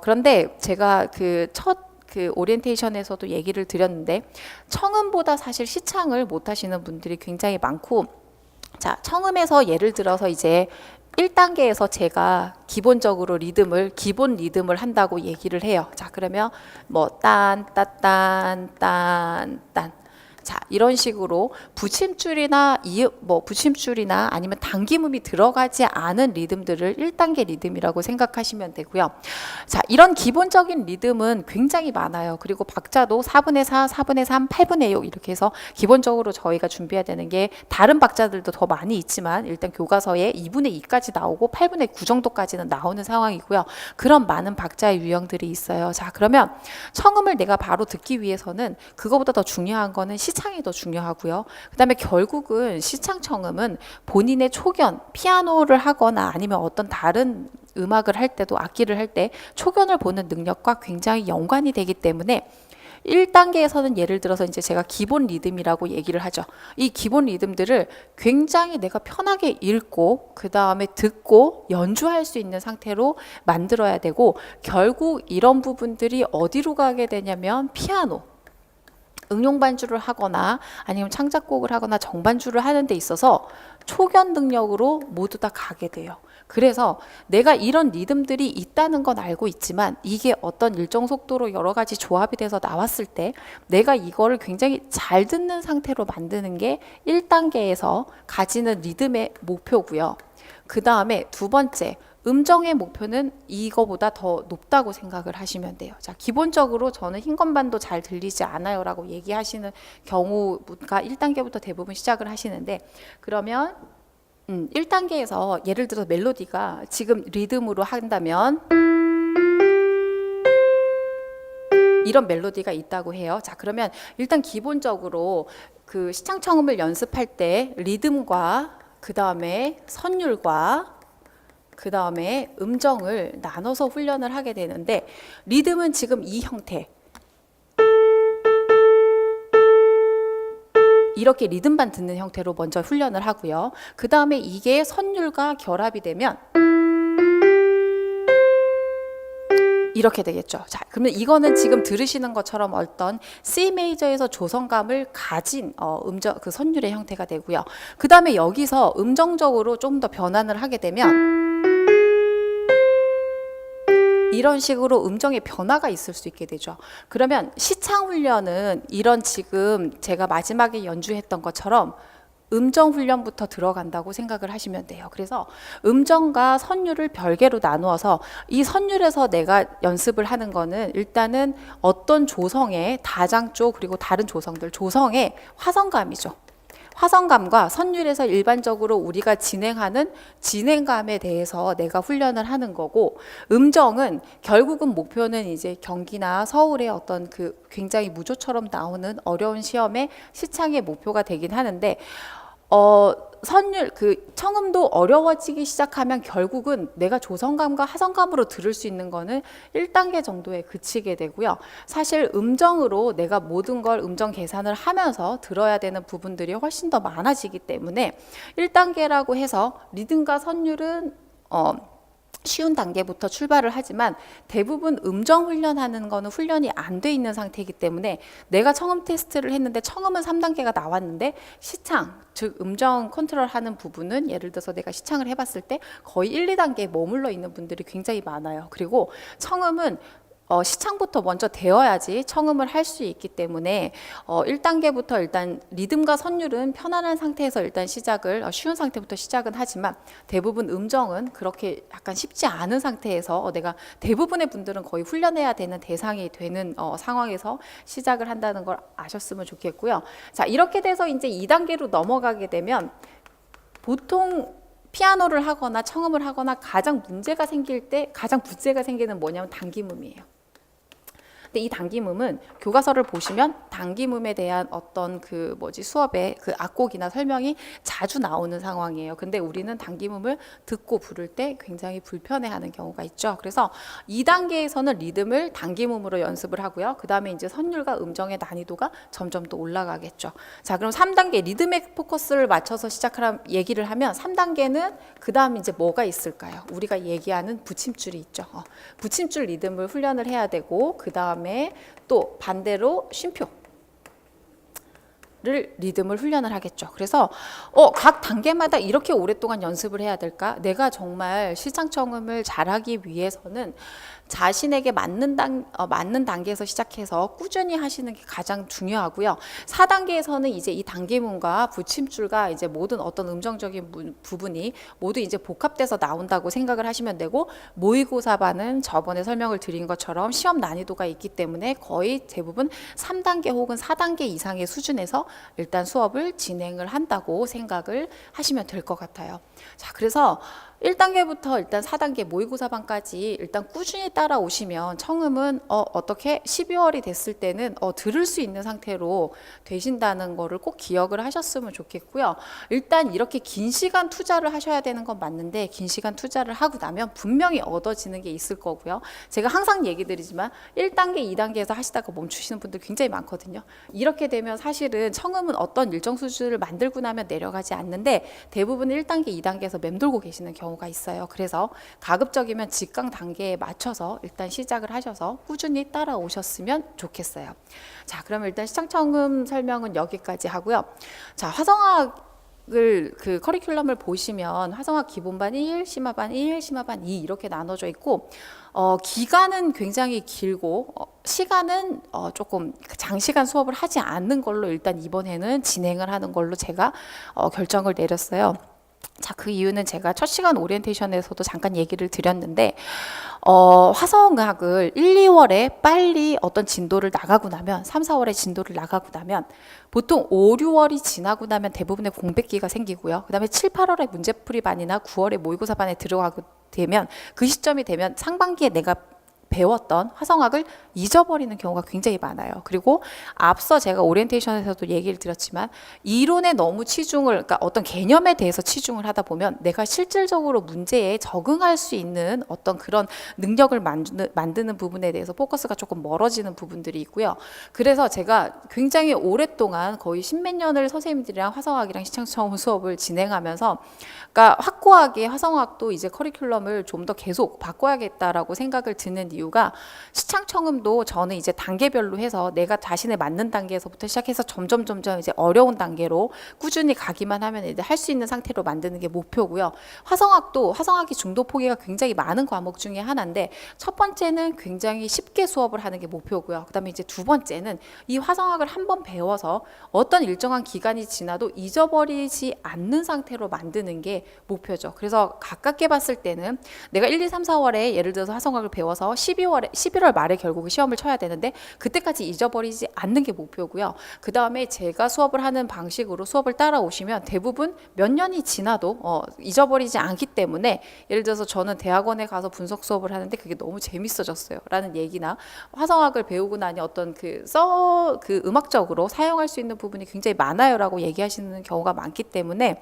그런데 제가 그 오리엔테이션에서도 얘기를 드렸는데, 청음보다 사실 시창을 못 하시는 분들이 굉장히 많고, 자, 청음에서 예를 들어서 이제 1단계에서 제가 기본적으로 기본 리듬을 한다고 얘기를 해요. 자, 그러면 뭐 딴, 따, 딴, 딴, 딴. 자, 이런 식으로 붙임줄이나 아니면 당김음이 들어가지 않은 리듬들을 1단계 리듬이라고 생각하시면 되고요. 자, 이런 기본적인 리듬은 굉장히 많아요. 그리고 박자도 4분의 4, 4분의 3, 8분의 6 이렇게 해서 기본적으로 저희가 준비해야 되는 게 다른 박자들도 더 많이 있지만 일단 교과서에 2분의 2까지 나오고 8분의 9 정도까지는 나오는 상황이고요. 그런 많은 박자의 유형들이 있어요. 자, 그러면 청음을 내가 바로 듣기 위해서는 그거보다 더 중요한 거는 시창이 더 중요하고요. 그 다음에 결국은 시창 청음은 본인의 초견, 피아노를 하거나 아니면 어떤 다른 음악을 할 때도 악기를 할 때 초견을 보는 능력과 굉장히 연관이 되기 때문에 1단계에서는 예를 들어서 이제 제가 기본 리듬이라고 얘기를 하죠. 이 기본 리듬들을 굉장히 내가 편하게 읽고 그 다음에 듣고 연주할 수 있는 상태로 만들어야 되고 결국 이런 부분들이 어디로 가게 되냐면 피아노. 응용 반주를 하거나 아니면 창작곡을 하거나 정반주를 하는 데 있어서 초견 능력으로 모두 다 가게 돼요. 그래서 내가 이런 리듬들이 있다는 건 알고 있지만 이게 어떤 일정 속도로 여러 가지 조합이 돼서 나왔을 때 내가 이거를 굉장히 잘 듣는 상태로 만드는 게 1단계에서 가지는 리듬의 목표고요. 그 다음에 두 번째, 음정의 목표는 이거보다 더 높다고 생각을 하시면 돼요. 자, 기본적으로 저는 흰 건반도 잘 들리지 않아요 라고 얘기하시는 경우가 1단계부터 대부분 시작을 하시는데 그러면 1단계에서 예를 들어 멜로디가 지금 리듬으로 한다면 이런 멜로디가 있다고 해요. 자, 그러면 일단 기본적으로 그 시창청음을 연습할 때 리듬과 그 다음에 선율과 그 다음에 음정을 나눠서 훈련을 하게 되는데 리듬은 지금 이 형태 이렇게 리듬만 듣는 형태로 먼저 훈련을 하고요. 그 다음에 이게 선율과 결합이 되면 이렇게 되겠죠. 자, 그러면 이거는 지금 들으시는 것처럼 어떤 C 메이저에서 조성감을 가진 음정 그 선율의 형태가 되고요. 그 다음에 여기서 음정적으로 좀 더 변환을 하게 되면 이런 식으로 음정의 변화가 있을 수 있게 되죠. 그러면 시창 훈련은 이런 지금 제가 마지막에 연주했던 것처럼 음정 훈련부터 들어간다고 생각을 하시면 돼요. 그래서 음정과 선율을 별개로 나누어서 이 선율에서 내가 연습을 하는 거는 일단은 어떤 조성의 다장조 그리고 다른 조성들, 조성의 화성감이죠. 화성감과 선율에서 일반적으로 우리가 진행하는 진행감에 대해서 내가 훈련을 하는 거고 음정은 결국은 목표는 이제 경기나 서울의 어떤 그 굉장히 무조처럼 나오는 어려운 시험의 시창의 목표가 되긴 하는데 선율 그 청음도 어려워지기 시작하면 결국은 내가 조성감과 하성감으로 들을 수 있는 거는 1단계 정도에 그치게 되고요. 사실 음정으로 내가 모든 걸 음정 계산을 하면서 들어야 되는 부분들이 훨씬 더 많아지기 때문에 1단계라고 해서 리듬과 선율은 쉬운 단계부터 출발을 하지만 대부분 음정 훈련하는 거는 훈련이 안 돼 있는 상태이기 때문에 내가 청음 테스트를 했는데 청음은 3단계가 나왔는데 시창, 즉 음정 컨트롤하는 부분은 예를 들어서 내가 시창을 해봤을 때 거의 1, 2단계에 머물러 있는 분들이 굉장히 많아요. 그리고 청음은 시창부터 먼저 되어야지 청음을 할 수 있기 때문에 1단계부터 일단 리듬과 선율은 편안한 상태에서 일단 시작을 쉬운 상태부터 시작은 하지만 대부분 음정은 그렇게 약간 쉽지 않은 상태에서 내가 대부분의 분들은 거의 훈련해야 되는 대상이 되는 상황에서 시작을 한다는 걸 아셨으면 좋겠고요. 자, 이렇게 돼서 이제 2단계로 넘어가게 되면 보통 피아노를 하거나 청음을 하거나 가장 문제가 생기는 뭐냐면 당김음이에요. 근데 이 당김음은 교과서를 보시면 당김음에 대한 어떤 수업의 그 악곡이나 설명이 자주 나오는 상황이에요. 근데 우리는 당김음을 듣고 부를 때 굉장히 불편해하는 경우가 있죠. 그래서 2단계에서는 리듬을 당김음으로 연습을 하고요. 그 다음에 이제 선율과 음정의 난이도가 점점 더 올라가겠죠. 자, 그럼 3단계 리듬에 포커스를 맞춰서 얘기를 하면 3단계는 그 다음 이제 뭐가 있을까요? 우리가 얘기하는 붙임줄이 있죠. 붙임줄 리듬을 훈련을 해야 되고 그 다음에 또 반대로 쉼표. 리듬을 훈련을 하겠죠. 그래서 각 단계마다 이렇게 오랫동안 연습을 해야 될까? 내가 정말 시장 청음을 잘하기 위해서는 자신에게 맞는 단계에서 시작해서 꾸준히 하시는 게 가장 중요하고요. 4단계에서는 이제 이 단계문과 붙임줄과 이제 모든 어떤 음정적인 부분이 모두 이제 복합돼서 나온다고 생각을 하시면 되고, 모의고사반은 저번에 설명을 드린 것처럼 시험 난이도가 있기 때문에 거의 대부분 3단계 혹은 4단계 이상의 수준에서 일단 수업을 진행을 한다고 생각을 하시면 될 것 같아요. 자, 그래서 1단계부터 일단 4단계 모의고사반까지 일단 꾸준히 따라오시면 청음은 어떻게 12월이 됐을 때는 들을 수 있는 상태로 되신다는 거를 꼭 기억을 하셨으면 좋겠고요. 일단 이렇게 긴 시간 투자를 하셔야 되는 건 맞는데, 긴 시간 투자를 하고 나면 분명히 얻어지는 게 있을 거고요. 제가 항상 얘기 드리지만 1단계, 2단계에서 하시다가 멈추시는 분들 굉장히 많거든요. 이렇게 되면 사실은 청음은 어떤 일정 수준을 만들고 나면 내려가지 않는데, 대부분 1단계, 2단계에서 맴돌고 계시는 경우가 있어요. 그래서 가급적이면 직강 단계에 맞춰서 일단 시작을 하셔서 꾸준히 따라오셨으면 좋겠어요. 자, 그러면 일단 시장청음 설명은 여기까지 하고요. 자, 화성학을 그 커리큘럼을 보시면 화성학 기본반 1, 심화반 1, 심화반 2 이렇게 나눠져 있고, 기간은 굉장히 길고 시간은 조금 장시간 수업을 하지 않는 걸로 일단 이번에는 진행을 하는 걸로 제가 결정을 내렸어요. 자, 그 이유는 제가 첫 시간 오리엔테이션에서도 잠깐 얘기를 드렸는데, 화성학을 1, 2월에 빨리 어떤 진도를 나가고 나면, 3, 4월에 진도를 나가고 나면 보통 5, 6월이 지나고 나면 대부분의 공백기가 생기고요. 그 다음에 7, 8월에 문제풀이반이나 9월에 모의고사반에 들어가게 되면, 그 시점이 되면 상반기에 내가 배웠던 화성학을 잊어버리는 경우가 굉장히 많아요. 그리고 앞서 제가 오리엔테이션에서도 얘기를 드렸지만, 이론에 너무 그러니까 어떤 개념에 대해서 치중을 하다 보면 내가 실질적으로 문제에 적응할 수 있는 어떤 그런 능력을 만드는 부분에 대해서 포커스가 조금 멀어지는 부분들이 있고요. 그래서 제가 굉장히 오랫동안 거의 십몇 년을 선생님들이랑 화성학이랑 시창청음 수업을 진행하면서, 그러니까 확고하게 화성학도 이제 커리큘럼을 좀 더 계속 바꿔야겠다라고 생각을 드는 이유가, 시창청음도 저는 이제 단계별로 해서 내가 자신에 맞는 단계에서부터 시작해서 점점 이제 어려운 단계로 꾸준히 가기만 하면 이제 할 수 있는 상태로 만드는 게 목표고요. 화성학이 중도 포기가 굉장히 많은 과목 중에 하나인데, 첫 번째는 굉장히 쉽게 수업을 하는 게 목표고요. 그다음에 이제 두 번째는 이 화성학을 한번 배워서 어떤 일정한 기간이 지나도 잊어버리지 않는 상태로 만드는 게 목표죠. 그래서 가깝게 봤을 때는 내가 1, 2, 3, 4월에 예를 들어서 화성학을 배워서 11월 말에 결국 시험을 쳐야 되는데, 그때까지 잊어버리지 않는 게 목표고요. 그 다음에 제가 수업을 하는 방식으로 수업을 따라오시면 대부분 몇 년이 지나도 잊어버리지 않기 때문에, 예를 들어서 저는 대학원에 가서 분석 수업을 하는데 그게 너무 재밌어졌어요 라는 얘기나, 화성학을 배우고 나니 어떤 그 음악적으로 사용할 수 있는 부분이 굉장히 많아요 라고 얘기하시는 경우가 많기 때문에,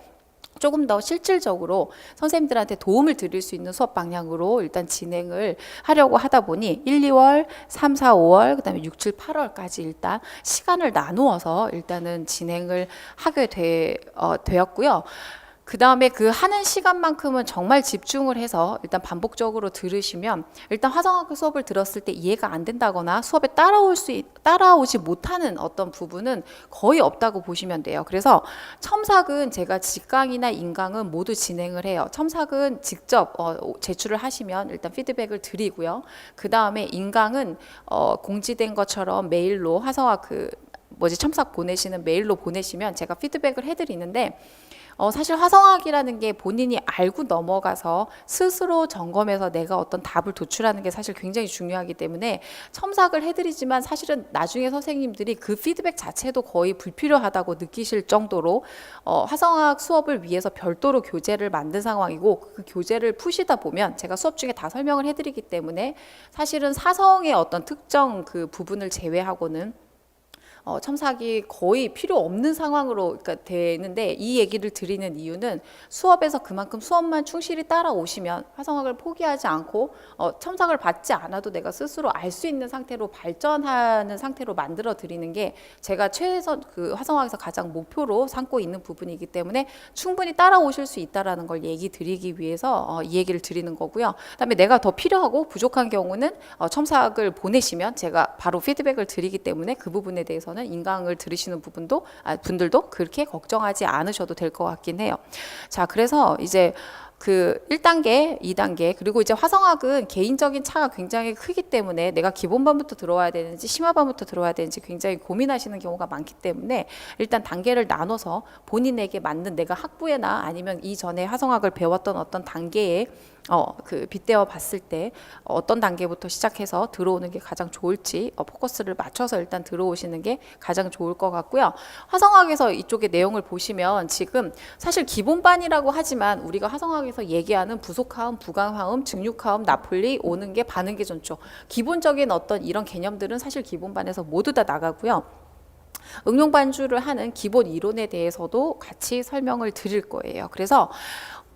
조금 더 실질적으로 선생님들한테 도움을 드릴 수 있는 수업 방향으로 일단 진행을 하려고 하다 보니 1, 2월, 3, 4, 5월, 그다음에 6, 7, 8월까지 일단 시간을 나누어서 일단은 진행을 하게 되었고요. 그 다음에 그 하는 시간만큼은 정말 집중을 해서 일단 반복적으로 들으시면, 일단 화성학 수업을 들었을 때 이해가 안 된다거나 수업에 따라오지 못하는 어떤 부분은 거의 없다고 보시면 돼요. 그래서 첨삭은 제가 직강이나 인강은 모두 진행을 해요. 첨삭은 직접 제출을 하시면 일단 피드백을 드리고요. 그 다음에 인강은 공지된 것처럼 메일로 화성학 첨삭 보내시는 메일로 보내시면 제가 피드백을 해드리는데, 사실 화성학이라는 게 본인이 알고 넘어가서 스스로 점검해서 내가 어떤 답을 도출하는 게 사실 굉장히 중요하기 때문에 첨삭을 해드리지만, 사실은 나중에 선생님들이 그 피드백 자체도 거의 불필요하다고 느끼실 정도로 화성학 수업을 위해서 별도로 교재를 만든 상황이고, 그 교재를 푸시다 보면 제가 수업 중에 다 설명을 해드리기 때문에 사실은 사성의 어떤 특정 그 부분을 제외하고는 첨삭이 거의 필요 없는 상황으로 그러니까 되는데, 이 얘기를 드리는 이유는 수업에서 그만큼 수업만 충실히 따라오시면 화성학을 포기하지 않고 첨삭을 받지 않아도 내가 스스로 알 수 있는 상태로 발전하는 상태로 만들어 드리는 게 제가 최선 화성학에서 가장 목표로 삼고 있는 부분이기 때문에, 충분히 따라오실 수 있다라는 걸 얘기 드리기 위해서 이 얘기를 드리는 거고요. 그다음에 내가 더 필요하고 부족한 경우는 첨삭을 보내시면 제가 바로 피드백을 드리기 때문에, 그 부분에 대해서 대해서는 인강을 들으시는 분들도 그렇게 걱정하지 않으셔도 될 것 같긴 해요. 자, 그래서 이제 그 1단계, 2단계, 그리고 이제 화성학은 개인적인 차가 굉장히 크기 때문에 내가 기본반부터 들어와야 되는지 심화반부터 들어와야 되는지 굉장히 고민하시는 경우가 많기 때문에 일단 단계를 나눠서 본인에게 맞는, 내가 학부에나 아니면 이전에 화성학을 배웠던 어떤 단계에 그 빗대어 봤을 때 어떤 단계부터 시작해서 들어오는 게 가장 좋을지 포커스를 맞춰서 일단 들어오시는 게 가장 좋을 것 같고요. 화성학에서 이쪽의 내용을 보시면 지금 사실 기본반이라고 하지만 우리가 화성학에서 얘기하는 부속화음, 부강화음, 증육화음, 나폴리, 오는 게, 반응 게 전초, 기본적인 어떤 이런 개념들은 사실 기본반에서 모두 다 나가고요. 응용 반주를 하는 기본 이론에 대해서도 같이 설명을 드릴 거예요. 그래서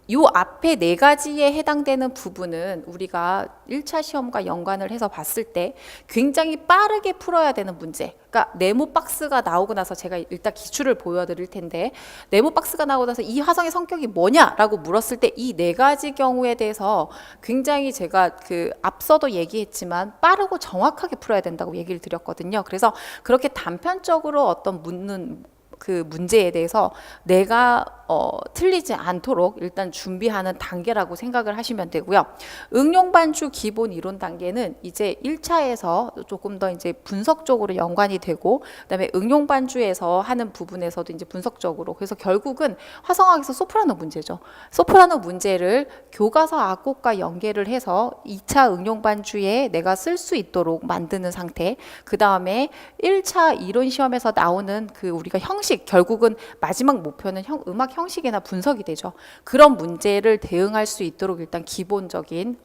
요 앞에 4가지에 해당되는 부분은 우리가 1차 시험과 연관을 해서 봤을 때 굉장히 빠르게 풀어야 되는 문제. 그러니까 네모 박스가 나오고 나서 제가 일단 기출을 보여드릴 텐데, 네모 박스가 나오고 나서 이 화성의 성격이 뭐냐라고 물었을 때 이 4가지 경우에 대해서 굉장히 제가 그 앞서도 얘기했지만 빠르고 정확하게 풀어야 된다고 얘기를 드렸거든요. 그래서 그렇게 단편적으로 어떤 그 문제에 대해서 내가 틀리지 않도록 일단 준비하는 단계라고 생각을 하시면 되고요. 응용 반주 기본 이론 단계는 이제 1차에서 조금 더 이제 분석적으로 연관이 되고, 그다음에 응용 반주에서 하는 부분에서도 이제 분석적으로, 그래서 결국은 화성학에서 소프라노 문제죠. 소프라노 문제를 교과서 악곡과 연계를 해서 2차 응용 반주에 내가 쓸 수 있도록 만드는 상태. 그다음에 1차 이론 시험에서 나오는 그 우리가 형식, 결국은 마지막 목표는 음악 형식이나 분석이 되죠. 그런 문제를 대응할 수 있도록 일단 기본적인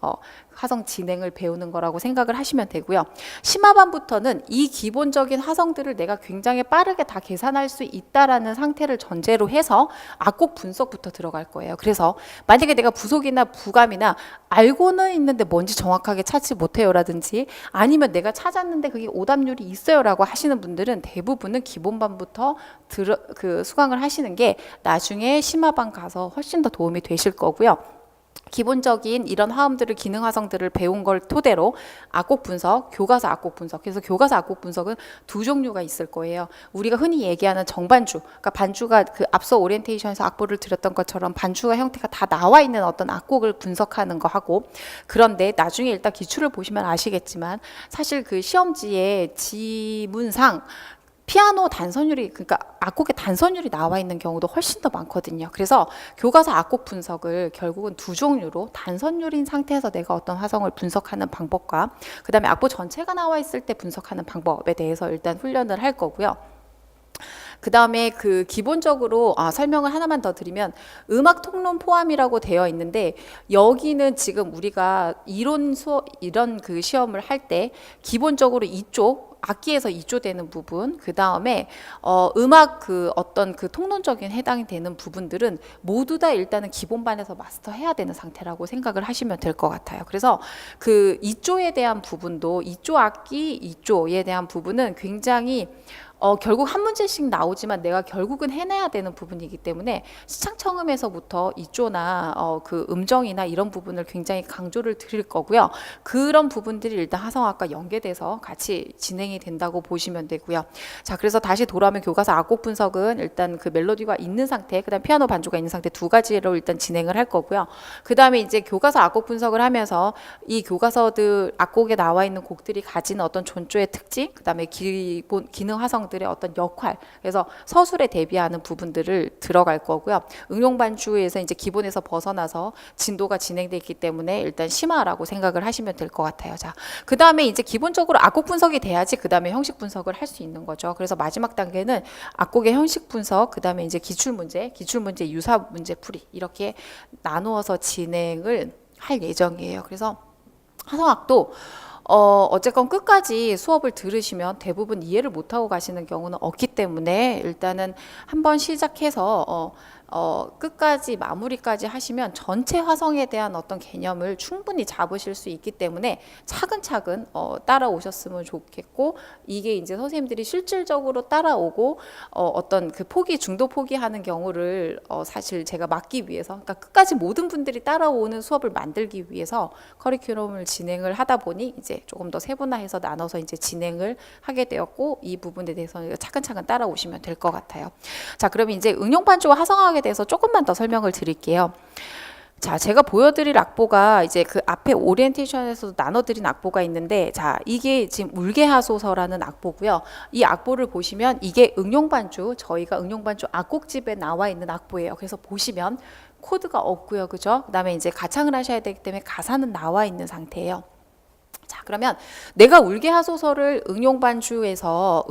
화성 진행을 배우는 거라고 생각을 하시면 되고요. 심화반부터는 이 기본적인 화성들을 내가 굉장히 빠르게 다 계산할 수 있다라는 상태를 전제로 해서 악곡 분석부터 들어갈 거예요. 그래서 만약에 내가 부속이나 부감이나 알고는 있는데 뭔지 정확하게 찾지 못해요라든지, 아니면 내가 찾았는데 그게 오답률이 있어요라고 하시는 분들은 대부분은 기본반부터 수강을 하시는 게 나중에 심화반 가서 훨씬 더 도움이 되실 거고요. 기본적인 이런 화음들을, 기능 화성들을 배운 걸 토대로 악곡 분석, 교과서 악곡 분석. 그래서 교과서 악곡 분석은 2종류가 있을 거예요. 우리가 흔히 얘기하는 정반주, 그러니까 반주가 그 앞서 오리엔테이션에서 악보를 드렸던 것처럼 반주가 형태가 다 나와 있는 어떤 악곡을 분석하는 거 하고, 그런데 나중에 일단 기출을 보시면 아시겠지만 사실 그 시험지에 지문상 피아노 단선율이, 그러니까 악곡의 단선율이 나와 있는 경우도 훨씬 더 많거든요. 그래서 교과서 악곡 분석을 결국은 2종류로, 단선율인 상태에서 내가 어떤 화성을 분석하는 방법과 그 다음에 악보 전체가 나와 있을 때 분석하는 방법에 대해서 일단 훈련을 할 거고요. 그 다음에 그 기본적으로 설명을 하나만 더 드리면, 음악 통론 포함이라고 되어 있는데 여기는 지금 우리가 이런 그 시험을 할 때 기본적으로 이쪽 악기에서 2조 되는 부분, 그 다음에 음악 그 어떤 그 통론적인 해당이 되는 부분들은 모두 다 일단은 기본반에서 마스터해야 되는 상태라고 생각을 하시면 될 것 같아요. 그래서 그 2조에 대한 부분도, 2조 악기 2조에 대한 부분은 굉장히 결국 한 문제씩 나오지만 내가 결국은 해내야 되는 부분이기 때문에 시창청음에서부터 2조나 그 음정이나 이런 부분을 굉장히 강조를 드릴 거고요. 그런 부분들이 일단 화성학과 연계돼서 같이 진행이 된다고 보시면 되고요. 자, 그래서 다시 돌아오면 교과서 악곡 분석은 일단 그 멜로디가 있는 상태, 그다음 피아노 반주가 있는 상태 2가지로 일단 진행을 할 거고요. 그다음에 이제 교과서 악곡 분석을 하면서 이 교과서들 악곡에 나와 있는 곡들이 가진 어떤 존조의 특징, 그다음에 기본 기능 화성 들의 어떤 역할, 그래서 서술에 대비하는 부분들을 들어갈 거고요. 응용 반주에서 이제 기본에서 벗어나서 진도가 진행돼 있기 때문에 일단 심화라고 생각을 하시면 될 것 같아요. 자, 그 다음에 이제 기본적으로 악곡 분석이 돼야지 그 다음에 형식 분석을 할 수 있는 거죠. 그래서 마지막 단계는 악곡의 형식 분석, 그 다음에 이제 기출 문제 유사 문제 풀이, 이렇게 나누어서 진행을 할 예정이에요. 그래서 화성학도 어쨌건 끝까지 수업을 들으시면 대부분 이해를 못하고 가시는 경우는 없기 때문에 일단은 한번 시작해서 끝까지 마무리까지 하시면 전체 화성에 대한 어떤 개념을 충분히 잡으실 수 있기 때문에 차근차근 따라오셨으면 좋겠고, 이게 이제 선생님들이 실질적으로 따라오고 어떤 그 포기 중도 포기하는 경우를 사실 제가 막기 위해서, 그러니까 끝까지 모든 분들이 따라오는 수업을 만들기 위해서 커리큘럼을 진행을 하다 보니 이제 조금 더 세분화해서 나눠서 이제 진행을 하게 되었고, 이 부분에 대해서 차근차근 따라오시면 될 것 같아요. 자, 그러면 이제 응용 반주와 화성학에 대해서 조금만 더 설명을 드릴게요. 자, 제가 보여드릴 악보가 이제 그 앞에 오리엔테이션에서도 나눠드린 악보가 있는데, 자, 이게 지금 울게하소서라는 악보고요. 이 악보를 보시면 이게 응용반주, 저희가 응용반주 악곡집에 나와 있는 악보예요. 그래서 보시면 코드가 없고요, 그죠? 그다음에 이제 가창을 하셔야 되기 때문에 가사는 나와 있는 상태예요. 자, 그러면 내가 울게하소서를 응용반주에서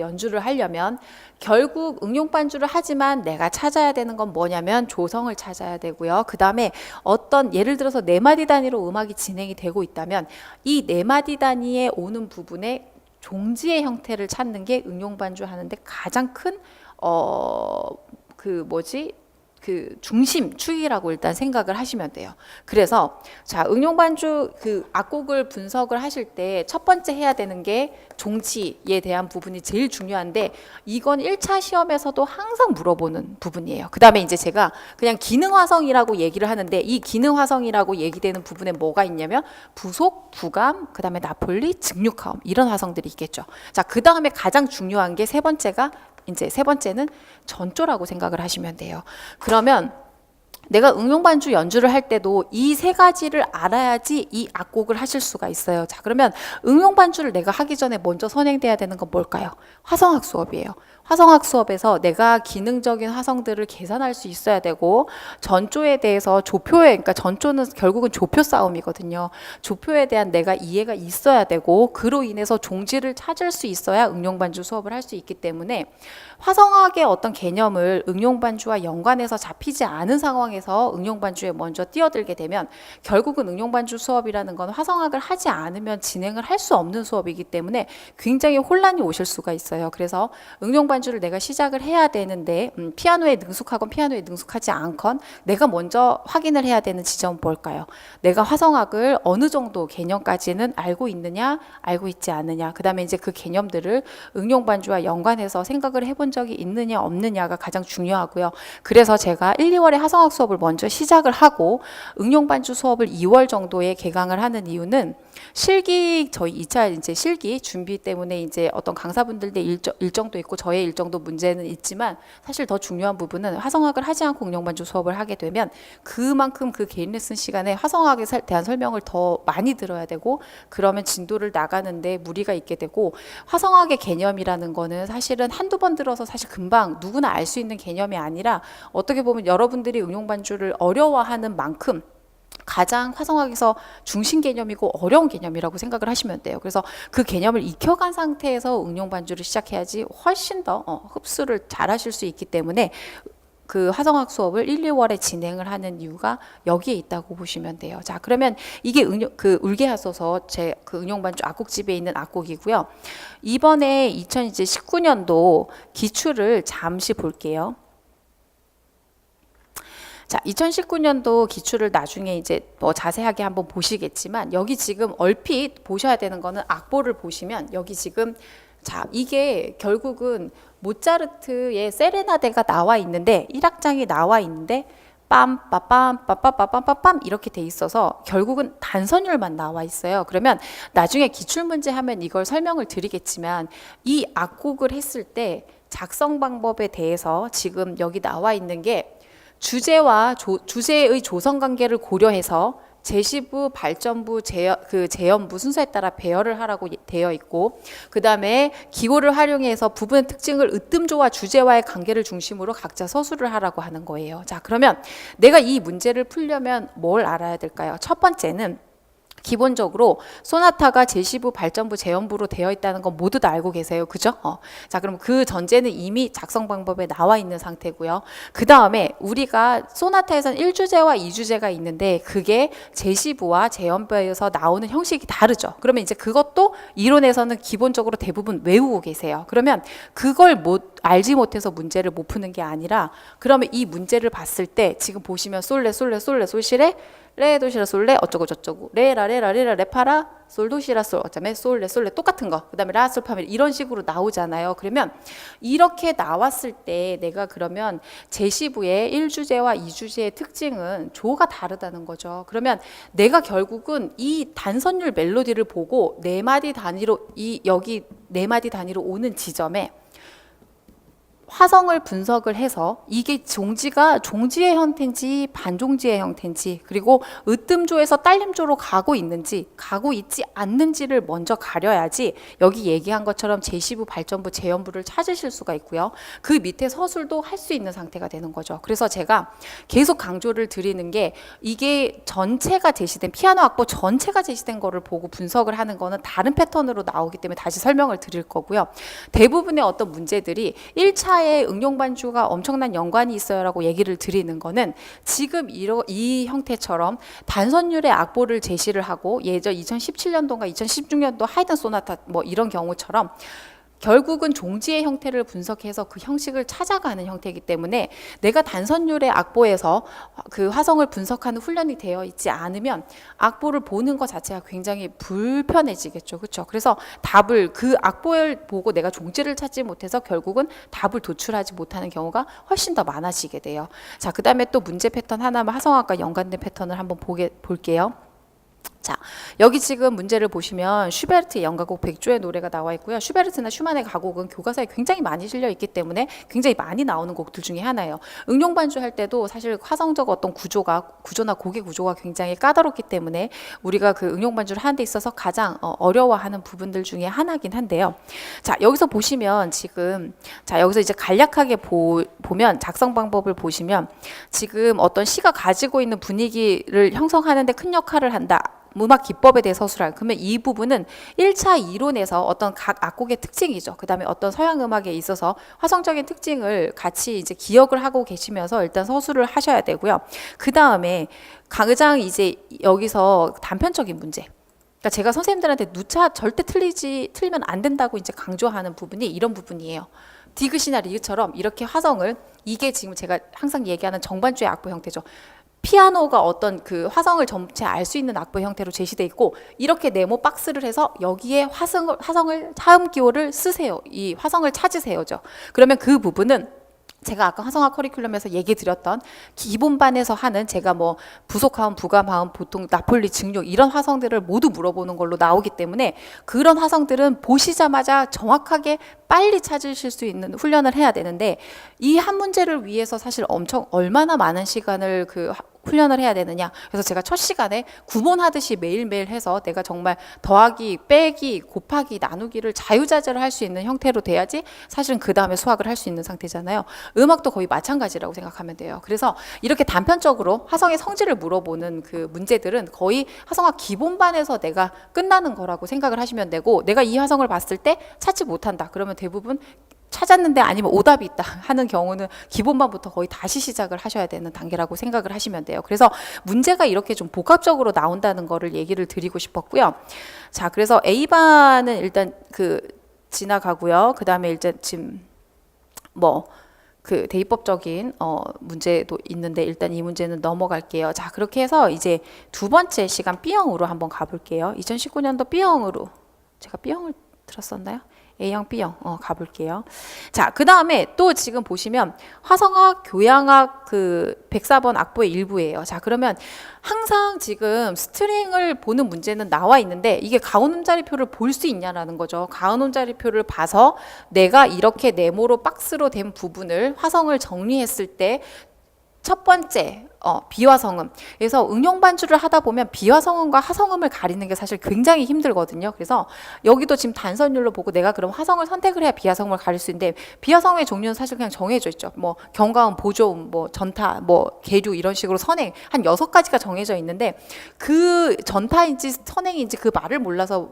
연주를 하려면 결국 응용반주를 하지만 내가 찾아야 되는 건 뭐냐면 조성을 찾아야 되고요. 그 다음에 어떤 예를 들어서 4마디 단위로 음악이 진행이 되고 있다면 이 4마디 단위에 오는 부분에 종지의 형태를 찾는 게 응용반주 하는데 가장 큰 그 중심 축이라고 일단 생각을 하시면 돼요. 그래서 자, 응용반주 그 악곡을 분석을 하실 때 첫 번째 해야 되는 게 종지에 대한 부분이 제일 중요한데, 이건 1차 시험에서도 항상 물어보는 부분이에요. 그 다음에 이제 제가 그냥 기능화성이라고 얘기를 하는데, 이 기능화성이라고 얘기되는 부분에 뭐가 있냐면 부속, 부감, 그 다음에 나폴리, 증류화음, 이런 화성들이 있겠죠. 자, 그 다음에 가장 중요한 게 세 번째는 전조라고 생각을 하시면 돼요. 그러면 내가 응용반주 연주를 할 때도 이 세 가지를 알아야지 이 악곡을 하실 수가 있어요. 자, 그러면 응용반주를 내가 하기 전에 먼저 선행돼야 되는 건 뭘까요? 화성학 수업이에요. 화성학 수업에서 내가 기능적인 화성들을 계산할 수 있어야 되고, 전조에 대해서 그러니까 전조는 결국은 조표 싸움이거든요. 조표에 대한 내가 이해가 있어야 되고, 그로 인해서 종지를 찾을 수 있어야 응용반주 수업을 할 수 있기 때문에 화성학의 어떤 개념을 응용반주와 연관해서 잡히지 않은 상황에서 응용반주에 먼저 뛰어들게 되면 결국은 응용반주 수업이라는 건 화성학을 하지 않으면 진행을 할 수 없는 수업이기 때문에 굉장히 혼란이 오실 수가 있어요. 그래서 응용반주를 내가 시작을 해야 되는데 피아노에 능숙하건 피아노에 능숙하지 않건 내가 먼저 확인을 해야 되는 지점은 뭘까요? 내가 화성학을 어느 정도 개념까지는 알고 있느냐, 알고 있지 않느냐, 그 다음에 이제 그 개념들을 응용반주와 연관해서 생각을 해본 적이 있느냐 없느냐가 가장 중요하고요. 그래서 제가 1, 2월에 화성학 수업을 먼저 시작을 하고 응용반주 수업을 2월 정도에 개강을 하는 이유는 저희 2차 이제 실기 준비 때문에 이제 어떤 강사분들의 일정도 있고 저의 일정도 문제는 있지만, 사실 더 중요한 부분은 화성학을 하지 않고 응용반주 수업을 하게 되면 그만큼 그 개인 레슨 시간에 화성학에 대한 설명을 더 많이 들어야 되고, 그러면 진도를 나가는데 무리가 있게 되고, 화성학의 개념이라는 거는 사실은 한두 번 들어서 사실 금방 누구나 알 수 있는 개념이 아니라, 어떻게 보면 여러분들이 응용반주를 어려워하는 만큼 가장 화성학에서 중심 개념이고 어려운 개념이라고 생각을 하시면 돼요. 그래서 그 개념을 익혀간 상태에서 응용반주를 시작해야지 훨씬 더 흡수를 잘 하실 수 있기 때문에 그 화성학 수업을 1, 2월에 진행을 하는 이유가 여기에 있다고 보시면 돼요. 자, 그러면 이게 울게하소서 그 응용반주 악곡집에 있는 악곡이고요. 이번에 2019년도 기출을 잠시 볼게요. 자, 2019년도 기출을 나중에 이제 자세하게 한번 보시겠지만, 여기 지금 얼핏 보셔야 되는 거는 악보를 보시면 여기 지금, 자, 이게 결국은 모차르트의 세레나데가 나와 있는데 1악장이 나와 있는데 빰빠빰 빠빠빠빰빰빰 이렇게 돼 있어서 결국은 단선율만 나와 있어요. 그러면 나중에 기출문제 하면 이걸 설명을 드리겠지만, 이 악곡을 했을 때 작성 방법에 대해서 지금 여기 나와 있는 게 주제와 주제의 조성 관계를 고려해서 제시부, 발전부, 재연부 순서에 따라 배열을 하라고 되어 있고, 그 다음에 기호를 활용해서 부분의 특징을 으뜸조와 주제와의 관계를 중심으로 각자 서술을 하라고 하는 거예요. 자, 그러면 내가 이 문제를 풀려면 뭘 알아야 될까요? 첫 번째는 기본적으로 소나타가 제시부, 발전부, 제연부로 되어 있다는 건 모두 다 알고 계세요. 그죠? 자, 그럼 그 전제는 이미 작성 방법에 나와 있는 상태고요. 그 다음에 우리가 소나타에서는 1주제와 2주제가 있는데 그게 제시부와 제연부에서 나오는 형식이 다르죠. 그러면 이제 그것도 이론에서는 기본적으로 대부분 외우고 계세요. 그러면 그걸 알지 못해서 문제를 못 푸는 게 아니라 그러면 이 문제를 봤을 때 지금 보시면 솔레 솔레 솔레 솔시레 레 도시라 솔레 어쩌고 저쩌고 레라 레라 레라 레파라 솔 도시라 솔 어쩌면 솔레 솔레 똑같은 거 그다음에 라 솔 파밀 이런 식으로 나오잖아요. 그러면 이렇게 나왔을 때 내가 그러면 제시부의 1주제와 2주제의 특징은 조가 다르다는 거죠. 그러면 내가 결국은 이 단선율 멜로디를 보고 네 마디 단위로 여기 네 마디 단위로 오는 지점에 화성을 분석을 해서 이게 종지의 형태인지 반종지의 형태인지 그리고 으뜸조에서 딸림조로 가고 있는지 가고 있지 않는지를 먼저 가려야지 여기 얘기한 것처럼 제시부, 발전부, 제연부를 찾으실 수가 있고요. 그 밑에 서술도 할 수 있는 상태가 되는 거죠. 그래서 제가 계속 강조를 드리는 게 이게 전체가 제시된 피아노 악보 전체가 제시된 거를 보고 분석을 하는 거는 다른 패턴으로 나오기 때문에 다시 설명을 드릴 거고요. 대부분의 어떤 문제들이 1차의 응용 반주가 엄청난 연관이 있어요라고 얘기를 드리는 거는 지금 이 형태처럼 단선율의 악보를 제시를 하고 예전 2017년도인가 2016년도 하이든 소나타 뭐 이런 경우처럼 결국은 종지의 형태를 분석해서 그 형식을 찾아가는 형태이기 때문에 내가 단선율의 악보에서 그 화성을 분석하는 훈련이 되어 있지 않으면 악보를 보는 것 자체가 굉장히 불편해지겠죠. 그렇죠? 그래서 답을 그 악보를 보고 내가 종지를 찾지 못해서 결국은 답을 도출하지 못하는 경우가 훨씬 더 많아지게 돼요. 자, 그다음에 또 문제 패턴 하나만 화성학과 연관된 패턴을 한번 볼게요. 자, 여기 지금 문제를 보시면 슈베르트의 연가곡 백조의 노래가 나와 있고요. 슈베르트나 슈만의 가곡은 교과서에 굉장히 많이 실려 있기 때문에 굉장히 많이 나오는 곡들 중에 하나예요. 응용 반주할 때도 사실 화성적 어떤 구조나 곡의 구조가 굉장히 까다롭기 때문에 우리가 그 응용 반주를 하는 데 있어서 가장 어려워하는 부분들 중에 하나긴 한데요. 자, 여기서 보시면 지금 여기서 이제 간략하게 보면 작성 방법을 보시면 지금 어떤 시가 가지고 있는 분위기를 형성하는 데 큰 역할을 한다. 음악 기법에 대해 서술할. 그러면 이 부분은 1차 이론에서 어떤 각 악곡의 특징이죠. 그 다음에 어떤 서양 음악에 있어서 화성적인 특징을 같이 이제 기억을 하고 계시면서 일단 서술을 하셔야 되고요. 그 다음에 가장 이제 여기서 단편적인 문제. 그러니까 제가 선생님들한테 누차 절대 틀리면 안 된다고 이제 강조하는 부분이 이런 부분이에요. 디귿이나 리그처럼 이렇게 화성을 이게 지금 제가 항상 얘기하는 정반주의 악보 형태죠. 피아노가 어떤 그 화성을 전체 알 수 있는 악보 형태로 제시돼 있고 이렇게 네모 박스를 해서 여기에 화성을 차음 기호를 쓰세요. 이 화성을 찾으세요죠. 그러면 그 부분은 제가 아까 화성학 커리큘럼에서 얘기 드렸던 기본반에서 하는 제가 뭐 부속화음, 부감화음, 보통 나폴리, 증용 이런 화성들을 모두 물어보는 걸로 나오기 때문에 그런 화성들은 보시자마자 정확하게 빨리 찾으실 수 있는 훈련을 해야 되는데 이 한 문제를 위해서 사실 얼마나 많은 시간을 훈련을 해야 되느냐. 그래서 제가 첫 시간에 구몬하듯이 매일매일 해서 내가 정말 더하기, 빼기, 곱하기, 나누기를 자유자재로 할 수 있는 형태로 돼야지 사실은 그 다음에 수학을 할 수 있는 상태잖아요. 음악도 거의 마찬가지라고 생각하면 돼요. 그래서 이렇게 단편적으로 화성의 성질을 물어보는 그 문제들은 거의 화성학 기본반에서 내가 끝나는 거라고 생각을 하시면 되고 내가 이 화성을 봤을 때 찾지 못한다. 그러면 대부분 찾았는데 아니면 오답이 있다 하는 경우는 기본반부터 거의 다시 시작을 하셔야 되는 단계라고 생각을 하시면 돼요. 그래서 문제가 이렇게 좀 복합적으로 나온다는 거를 얘기를 드리고 싶었고요. 자, 그래서 A반은 일단 지나가고요. 그 다음에 일단 지금 대입법적인 문제도 있는데 일단 이 문제는 넘어갈게요. 자, 그렇게 해서 이제 두 번째 시간 B형으로 한번 가볼게요. 2019년도 B형으로 제가 B형을 들었었나요? A형, B형 가볼게요. 자, 그 다음에 또 지금 보시면 화성학, 교향학 104번 악보의 일부예요. 자, 그러면 항상 지금 스트링을 보는 문제는 나와 있는데 이게 가온 음자리표를 볼 수 있냐라는 거죠. 가온 음자리표를 봐서 내가 이렇게 네모로 박스로 된 부분을 화성을 정리했을 때 첫 번째 비화성음. 그래서 응용 반주를 하다 보면 비화성음과 하성음을 가리는 게 사실 굉장히 힘들거든요. 그래서 여기도 지금 단선율로 보고 내가 그럼 화성을 선택을 해야 비화성음을 가릴 수 있는데, 비화성음의 종류는 사실 그냥 정해져 있죠. 뭐 경가음, 보조음, 뭐 전타, 뭐 계류 이런 식으로 선행 한 6가지가 정해져 있는데, 그 전타인지 선행인지 그 말을 몰라서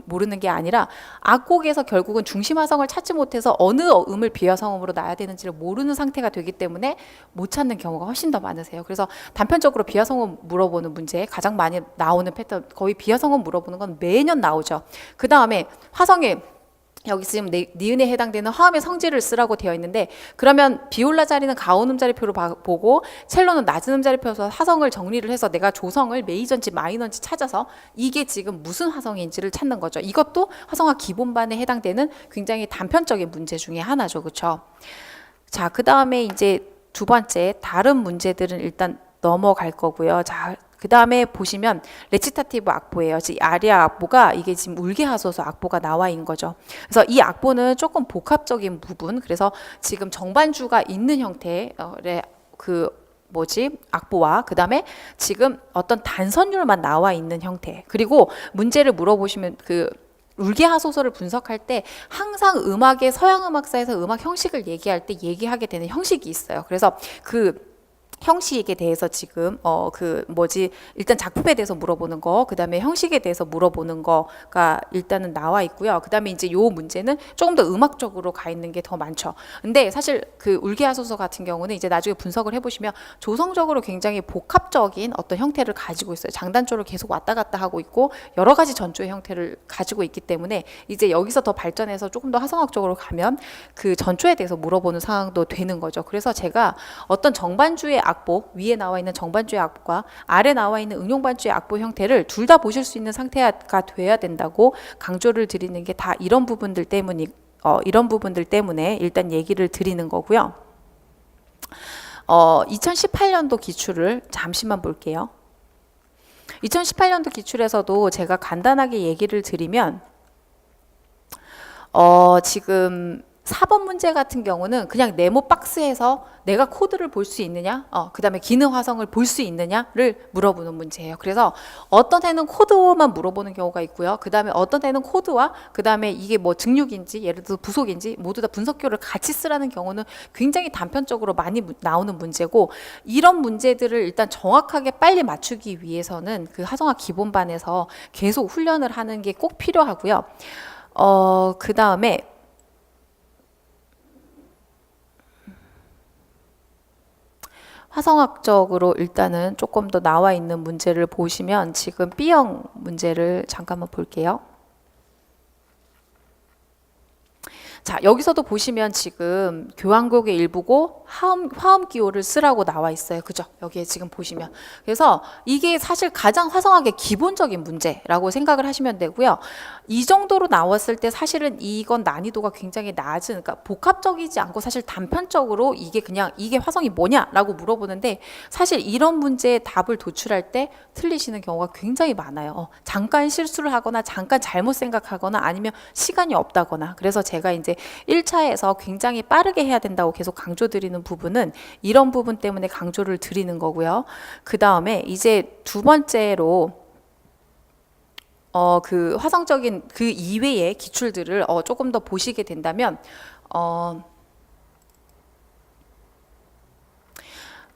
모르는 게 아니라 악곡에서 결국은 중심 화성을 찾지 못해서 어느 음을 비화성음으로 놔야 되는지를 모르는 상태가 되기 때문에 못 찾는 경우가 훨씬 더 많으세요. 그래서 단편적으로 비화성음 물어보는 문제 가장 많이 나오는 패턴, 거의 비화성음 물어보는 건 매년 나오죠. 그 다음에 화성의 여기 지금 니은에 해당되는 화음의 성질을 쓰라고 되어 있는데, 그러면 비올라 자리는 가온 음자리표로 보고 첼로는 낮은 음자리표에서 화성을 정리를 해서 내가 조성을 메이저인지 마이너인지 찾아서 이게 지금 무슨 화성인지를 찾는 거죠. 이것도 화성학 기본반에 해당되는 굉장히 단편적인 문제 중에 하나죠. 그렇죠? 자, 그 다음에 이제 두 번째 다른 문제들은 일단 넘어갈 거고요. 자, 그 다음에 보시면 레치타티브 악보예요. 이 아리아 악보가 이게 지금 울게하소서 악보가 나와 있는 거죠. 그래서 이 악보는 조금 복합적인 부분, 그래서 지금 정반주가 있는 형태의 악보와 그 다음에 지금 어떤 단선율만 나와 있는 형태, 그리고 문제를 물어보시면 울게하소서를 분석할 때 항상 음악의 서양 음악사에서 음악 형식을 얘기할 때 얘기하게 되는 형식이 있어요. 그래서 그 형식에 대해서 지금 일단 작품에 대해서 물어보는 거, 그 다음에 형식에 대해서 물어보는 거가 일단은 나와 있고요. 그 다음에 이제 요 문제는 조금 더 음악적으로 가 있는 게 더 많죠. 근데 사실 그 울게하소서 같은 경우는 이제 나중에 분석을 해보시면 조성적으로 굉장히 복합적인 어떤 형태를 가지고 있어요. 장단조를 계속 왔다 갔다 하고 있고 여러 가지 전조의 형태를 가지고 있기 때문에 이제 여기서 더 발전해서 조금 더 화성학적으로 가면 그 전조에 대해서 물어보는 상황도 되는 거죠. 그래서 제가 어떤 정반주의 악보, 위에 나와 있는 정반주의 악보과 아래 나와 있는 응용반주의 악보 형태를 둘 다 보실 수 있는 상태가 돼야 된다고 강조를 드리는 게 다 이런 부분들 때문에 일단 얘기를 드리는 거고요. 2018년도 기출을 잠시만 볼게요. 2018년도 기출에서도 제가 간단하게 얘기를 드리면 지금 4번 문제 같은 경우는 그냥 네모 박스에서 내가 코드를 볼 수 있느냐, 그 다음에 기능 화성을 볼 수 있느냐를 물어보는 문제예요. 그래서 어떤 애는 코드만 물어보는 경우가 있고요. 그 다음에 어떤 애는 코드와 그 다음에 이게 뭐 증류기인지 예를 들어 부속인지 모두 다 분석표를 같이 쓰라는 경우는 굉장히 단편적으로 많이 나오는 문제고, 이런 문제들을 일단 정확하게 빨리 맞추기 위해서는 그 화성학 기본반에서 계속 훈련을 하는 게 꼭 필요하고요. 그 다음에 화성학적으로 일단은 조금 더 나와 있는 문제를 보시면 지금 B형 문제를 잠깐만 볼게요. 자, 여기서도 보시면 지금 교향곡의 일부고 화음 기호를 쓰라고 나와 있어요. 그죠? 여기에 지금 보시면. 그래서 이게 사실 가장 화성학의 기본적인 문제라고 생각을 하시면 되고요. 이 정도로 나왔을 때 사실은 이건 난이도가 굉장히 낮은, 그러니까 복합적이지 않고 사실 단편적으로 이게 화성이 뭐냐라고 물어보는데, 사실 이런 문제의 답을 도출할 때 틀리시는 경우가 굉장히 많아요. 잠깐 실수를 하거나 잠깐 잘못 생각하거나 아니면 시간이 없다거나. 그래서 제가 이제 1차에서 굉장히 빠르게 해야 된다고 계속 강조드리는 부분은 이런 부분 때문에 강조를 드리는 거고요. 그 다음에 이제 두 번째로 그 화성적인 그 이외의 기출들을 조금 더 보시게 된다면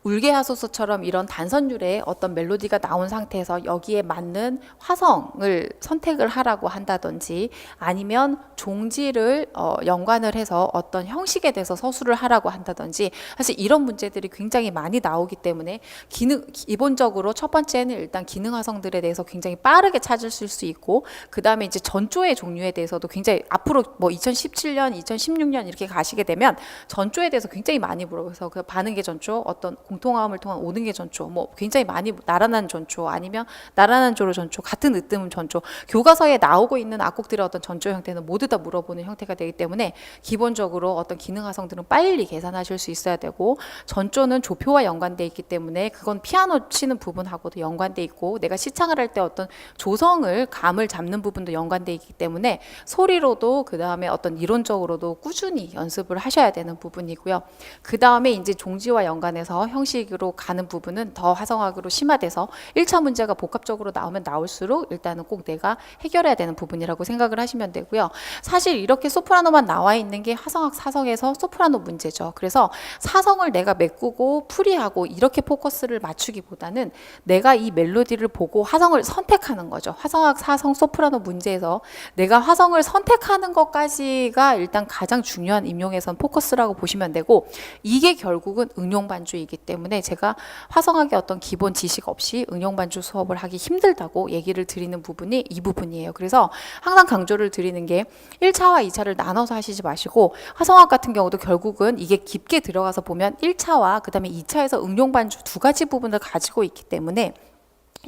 울게하소서처럼 이런 단선율의 어떤 멜로디가 나온 상태에서 여기에 맞는 화성을 선택을 하라고 한다든지, 아니면 종지를 연관을 해서 어떤 형식에 대해서 서술을 하라고 한다든지, 사실 이런 문제들이 굉장히 많이 나오기 때문에 기본적으로 첫 번째는 일단 기능 화성들에 대해서 굉장히 빠르게 찾을 수 있고, 그 다음에 이제 전조의 종류에 대해서도 굉장히 앞으로 뭐 2017년, 2016년 이렇게 가시게 되면 전조에 대해서 굉장히 많이 물어봐서 그 반응계 전조, 어떤 공통화음을 통한 5등계 전조, 뭐 굉장히 많이 나란한 전조, 아니면 나란한 조로 전조, 같은 으뜸음 전조, 교과서에 나오고 있는 악곡들의 어떤 전조 형태는 모두 다 물어보는 형태가 되기 때문에 기본적으로 어떤 기능 화성들은 빨리 계산하실 수 있어야 되고, 전조는 조표와 연관돼 있기 때문에 그건 피아노 치는 부분하고도 연관돼 있고, 내가 시창을 할 때 어떤 조성을 감을 잡는 부분도 연관돼 있기 때문에 소리로도 그 다음에 어떤 이론적으로도 꾸준히 연습을 하셔야 되는 부분이고요. 그 다음에 이제 종지와 연관해서 형식으로 가는 부분은 더 화성학으로 심화돼서 1차 문제가 복합적으로 나오면 나올수록 일단은 꼭 내가 해결해야 되는 부분이라고 생각을 하시면 되고요. 사실 이렇게 소프라노만 나와 있는 게 화성학 사성에서 소프라노 문제죠. 그래서 사성을 내가 메꾸고 풀이하고 이렇게 포커스를 맞추기보다는 내가 이 멜로디를 보고 화성을 선택하는 거죠. 화성학 사성 소프라노 문제에서 내가 화성을 선택하는 것까지가 일단 가장 중요한 임용에선 포커스라고 보시면 되고, 이게 결국은 응용 반주이기 때문에 제가 화성학의 어떤 기본 지식 없이 응용 반주 수업을 하기 힘들다고 얘기를 드리는 부분이 이 부분이에요. 그래서 항상 강조를 드리는 게 1차와 2차를 나눠서 하시지 마시고, 화성학 같은 경우도 결국은 이게 깊게 들어가서 보면 1차와 그 다음에 2차에서 응용 반주 두 가지 부분을 가지고 있기 때문에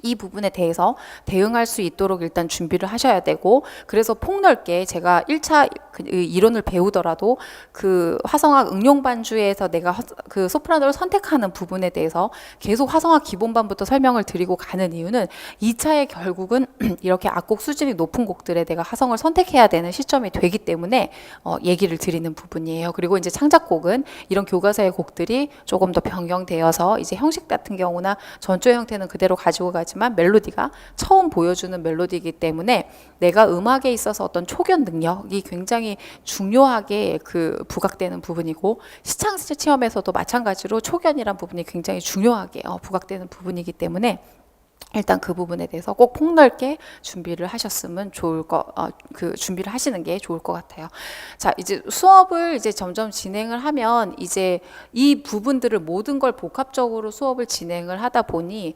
이 부분에 대해서 대응할 수 있도록 일단 준비를 하셔야 되고, 그래서 폭넓게 제가 1차 이론을 배우더라도 그 화성학 응용 반주에서 내가 그 소프라노를 선택하는 부분에 대해서 계속 화성학 기본반부터 설명을 드리고 가는 이유는 2차에 결국은 이렇게 악곡 수준이 높은 곡들에 내가 화성을 선택해야 되는 시점이 되기 때문에 얘기를 드리는 부분이에요. 그리고 이제 창작곡은 이런 교과서의 곡들이 조금 더 변경되어서 이제 형식 같은 경우나 전조 형태는 그대로 가지고 가지만 멜로디가 처음 보여주는 멜로디이기 때문에 내가 음악에 있어서 어떤 초견 능력이 굉장히 중요하게 그 부각되는 부분이고, 시창 체험에서도 마찬가지로 초견이란 부분이 굉장히 중요하게 부각되는 부분이기 때문에 일단 그 부분에 대해서 꼭 폭넓게 준비를 하셨으면 준비를 하시는 게 좋을 것 같아요. 자, 이제 수업을 이제 점점 진행을 하면 이제 이 부분들을 모든 걸 복합적으로 수업을 진행을 하다 보니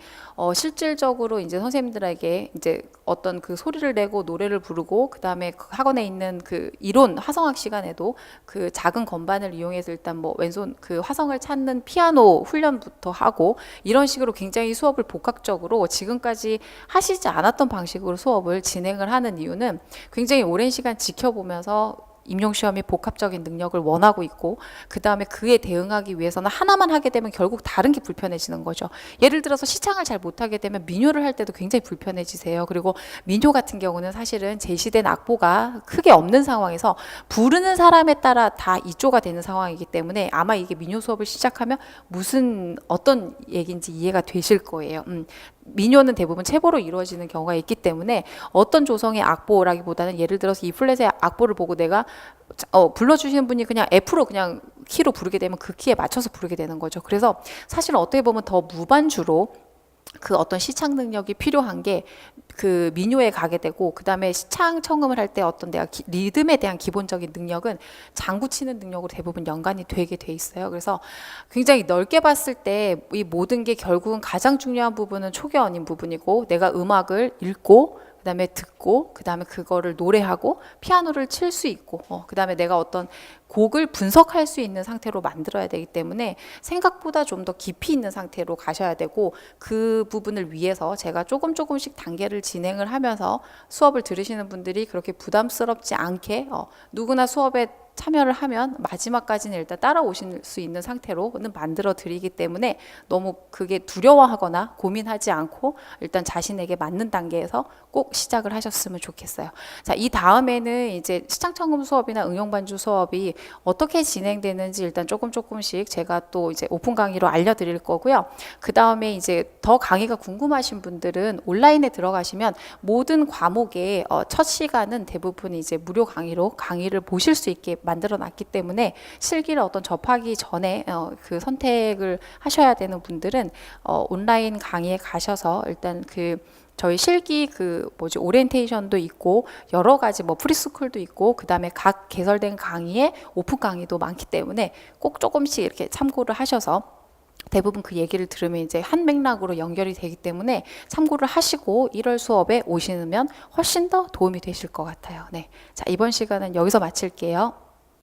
실질적으로 이제 선생님들에게 이제 어떤 그 소리를 내고 노래를 부르고, 그 다음에 그 학원에 있는 그 이론 화성학 시간에도 그 작은 건반을 이용해서 일단 뭐 왼손 그 화성을 찾는 피아노 훈련부터 하고, 이런 식으로 굉장히 수업을 복합적으로 지금까지 하시지 않았던 방식으로 수업을 진행을 하는 이유는 굉장히 오랜 시간 지켜보면서 임용시험이 복합적인 능력을 원하고 있고, 그 다음에 그에 대응하기 위해서는 하나만 하게 되면 결국 다른 게 불편해지는 거죠. 예를 들어서 시창을 잘 못하게 되면 민요를 할 때도 굉장히 불편해지세요. 그리고 민요 같은 경우는 사실은 제시된 악보가 크게 없는 상황에서 부르는 사람에 따라 다 이조가 되는 상황이기 때문에 아마 이게 민요 수업을 시작하면 어떤 얘기인지 이해가 되실 거예요. 민요는 대부분 체보로 이루어지는 경우가 있기 때문에 어떤 조성의 악보라기보다는, 예를 들어서 이 플랫의 악보를 보고 내가 불러주시는 분이 그냥 F로 그냥 키로 부르게 되면 그 키에 맞춰서 부르게 되는 거죠. 그래서 사실은 어떻게 보면 더 무반주로 그 어떤 시창 능력이 필요한 게 그 민요에 가게 되고, 그 다음에 시창 청음을 할 때 어떤 내가 리듬에 대한 기본적인 능력은 장구 치는 능력으로 대부분 연관이 되게 돼 있어요. 그래서 굉장히 넓게 봤을 때 이 모든 게 결국은 가장 중요한 부분은 초기화인 부분이고, 내가 음악을 읽고 그 다음에 듣고 그 다음에 그거를 노래하고 피아노를 칠 수 있고 그 다음에 내가 어떤 곡을 분석할 수 있는 상태로 만들어야 되기 때문에 생각보다 좀 더 깊이 있는 상태로 가셔야 되고, 그 부분을 위해서 제가 조금씩 단계를 진행을 하면서 수업을 들으시는 분들이 그렇게 부담스럽지 않게 누구나 수업에 참여를 하면 마지막까지는 일단 따라오실 수 있는 상태로는 만들어 드리기 때문에 너무 그게 두려워하거나 고민하지 않고 일단 자신에게 맞는 단계에서 꼭 시작을 하셨으면 좋겠어요. 자, 이 다음에는 이제 시창청음 수업이나 응용반주 수업이 어떻게 진행되는지 일단 조금씩 제가 또 이제 오픈 강의로 알려드릴 거고요. 그 다음에 이제 더 강의가 궁금하신 분들은 온라인에 들어가시면 모든 과목의 첫 시간은 대부분 이제 무료 강의로 강의를 보실 수 있게 만들어 놨기 때문에 실기를 어떤 접하기 전에 그 선택을 하셔야 되는 분들은 온라인 강의에 가셔서 일단 그 저희 실기 오리엔테이션도 있고 여러 가지 뭐 프리스쿨도 있고, 그 다음에 각 개설된 강의에 오픈 강의도 많기 때문에 꼭 조금씩 이렇게 참고를 하셔서, 대부분 그 얘기를 들으면 이제 한 맥락으로 연결이 되기 때문에 참고를 하시고 1월 수업에 오시면 훨씬 더 도움이 되실 것 같아요. 네. 자, 이번 시간은 여기서 마칠게요.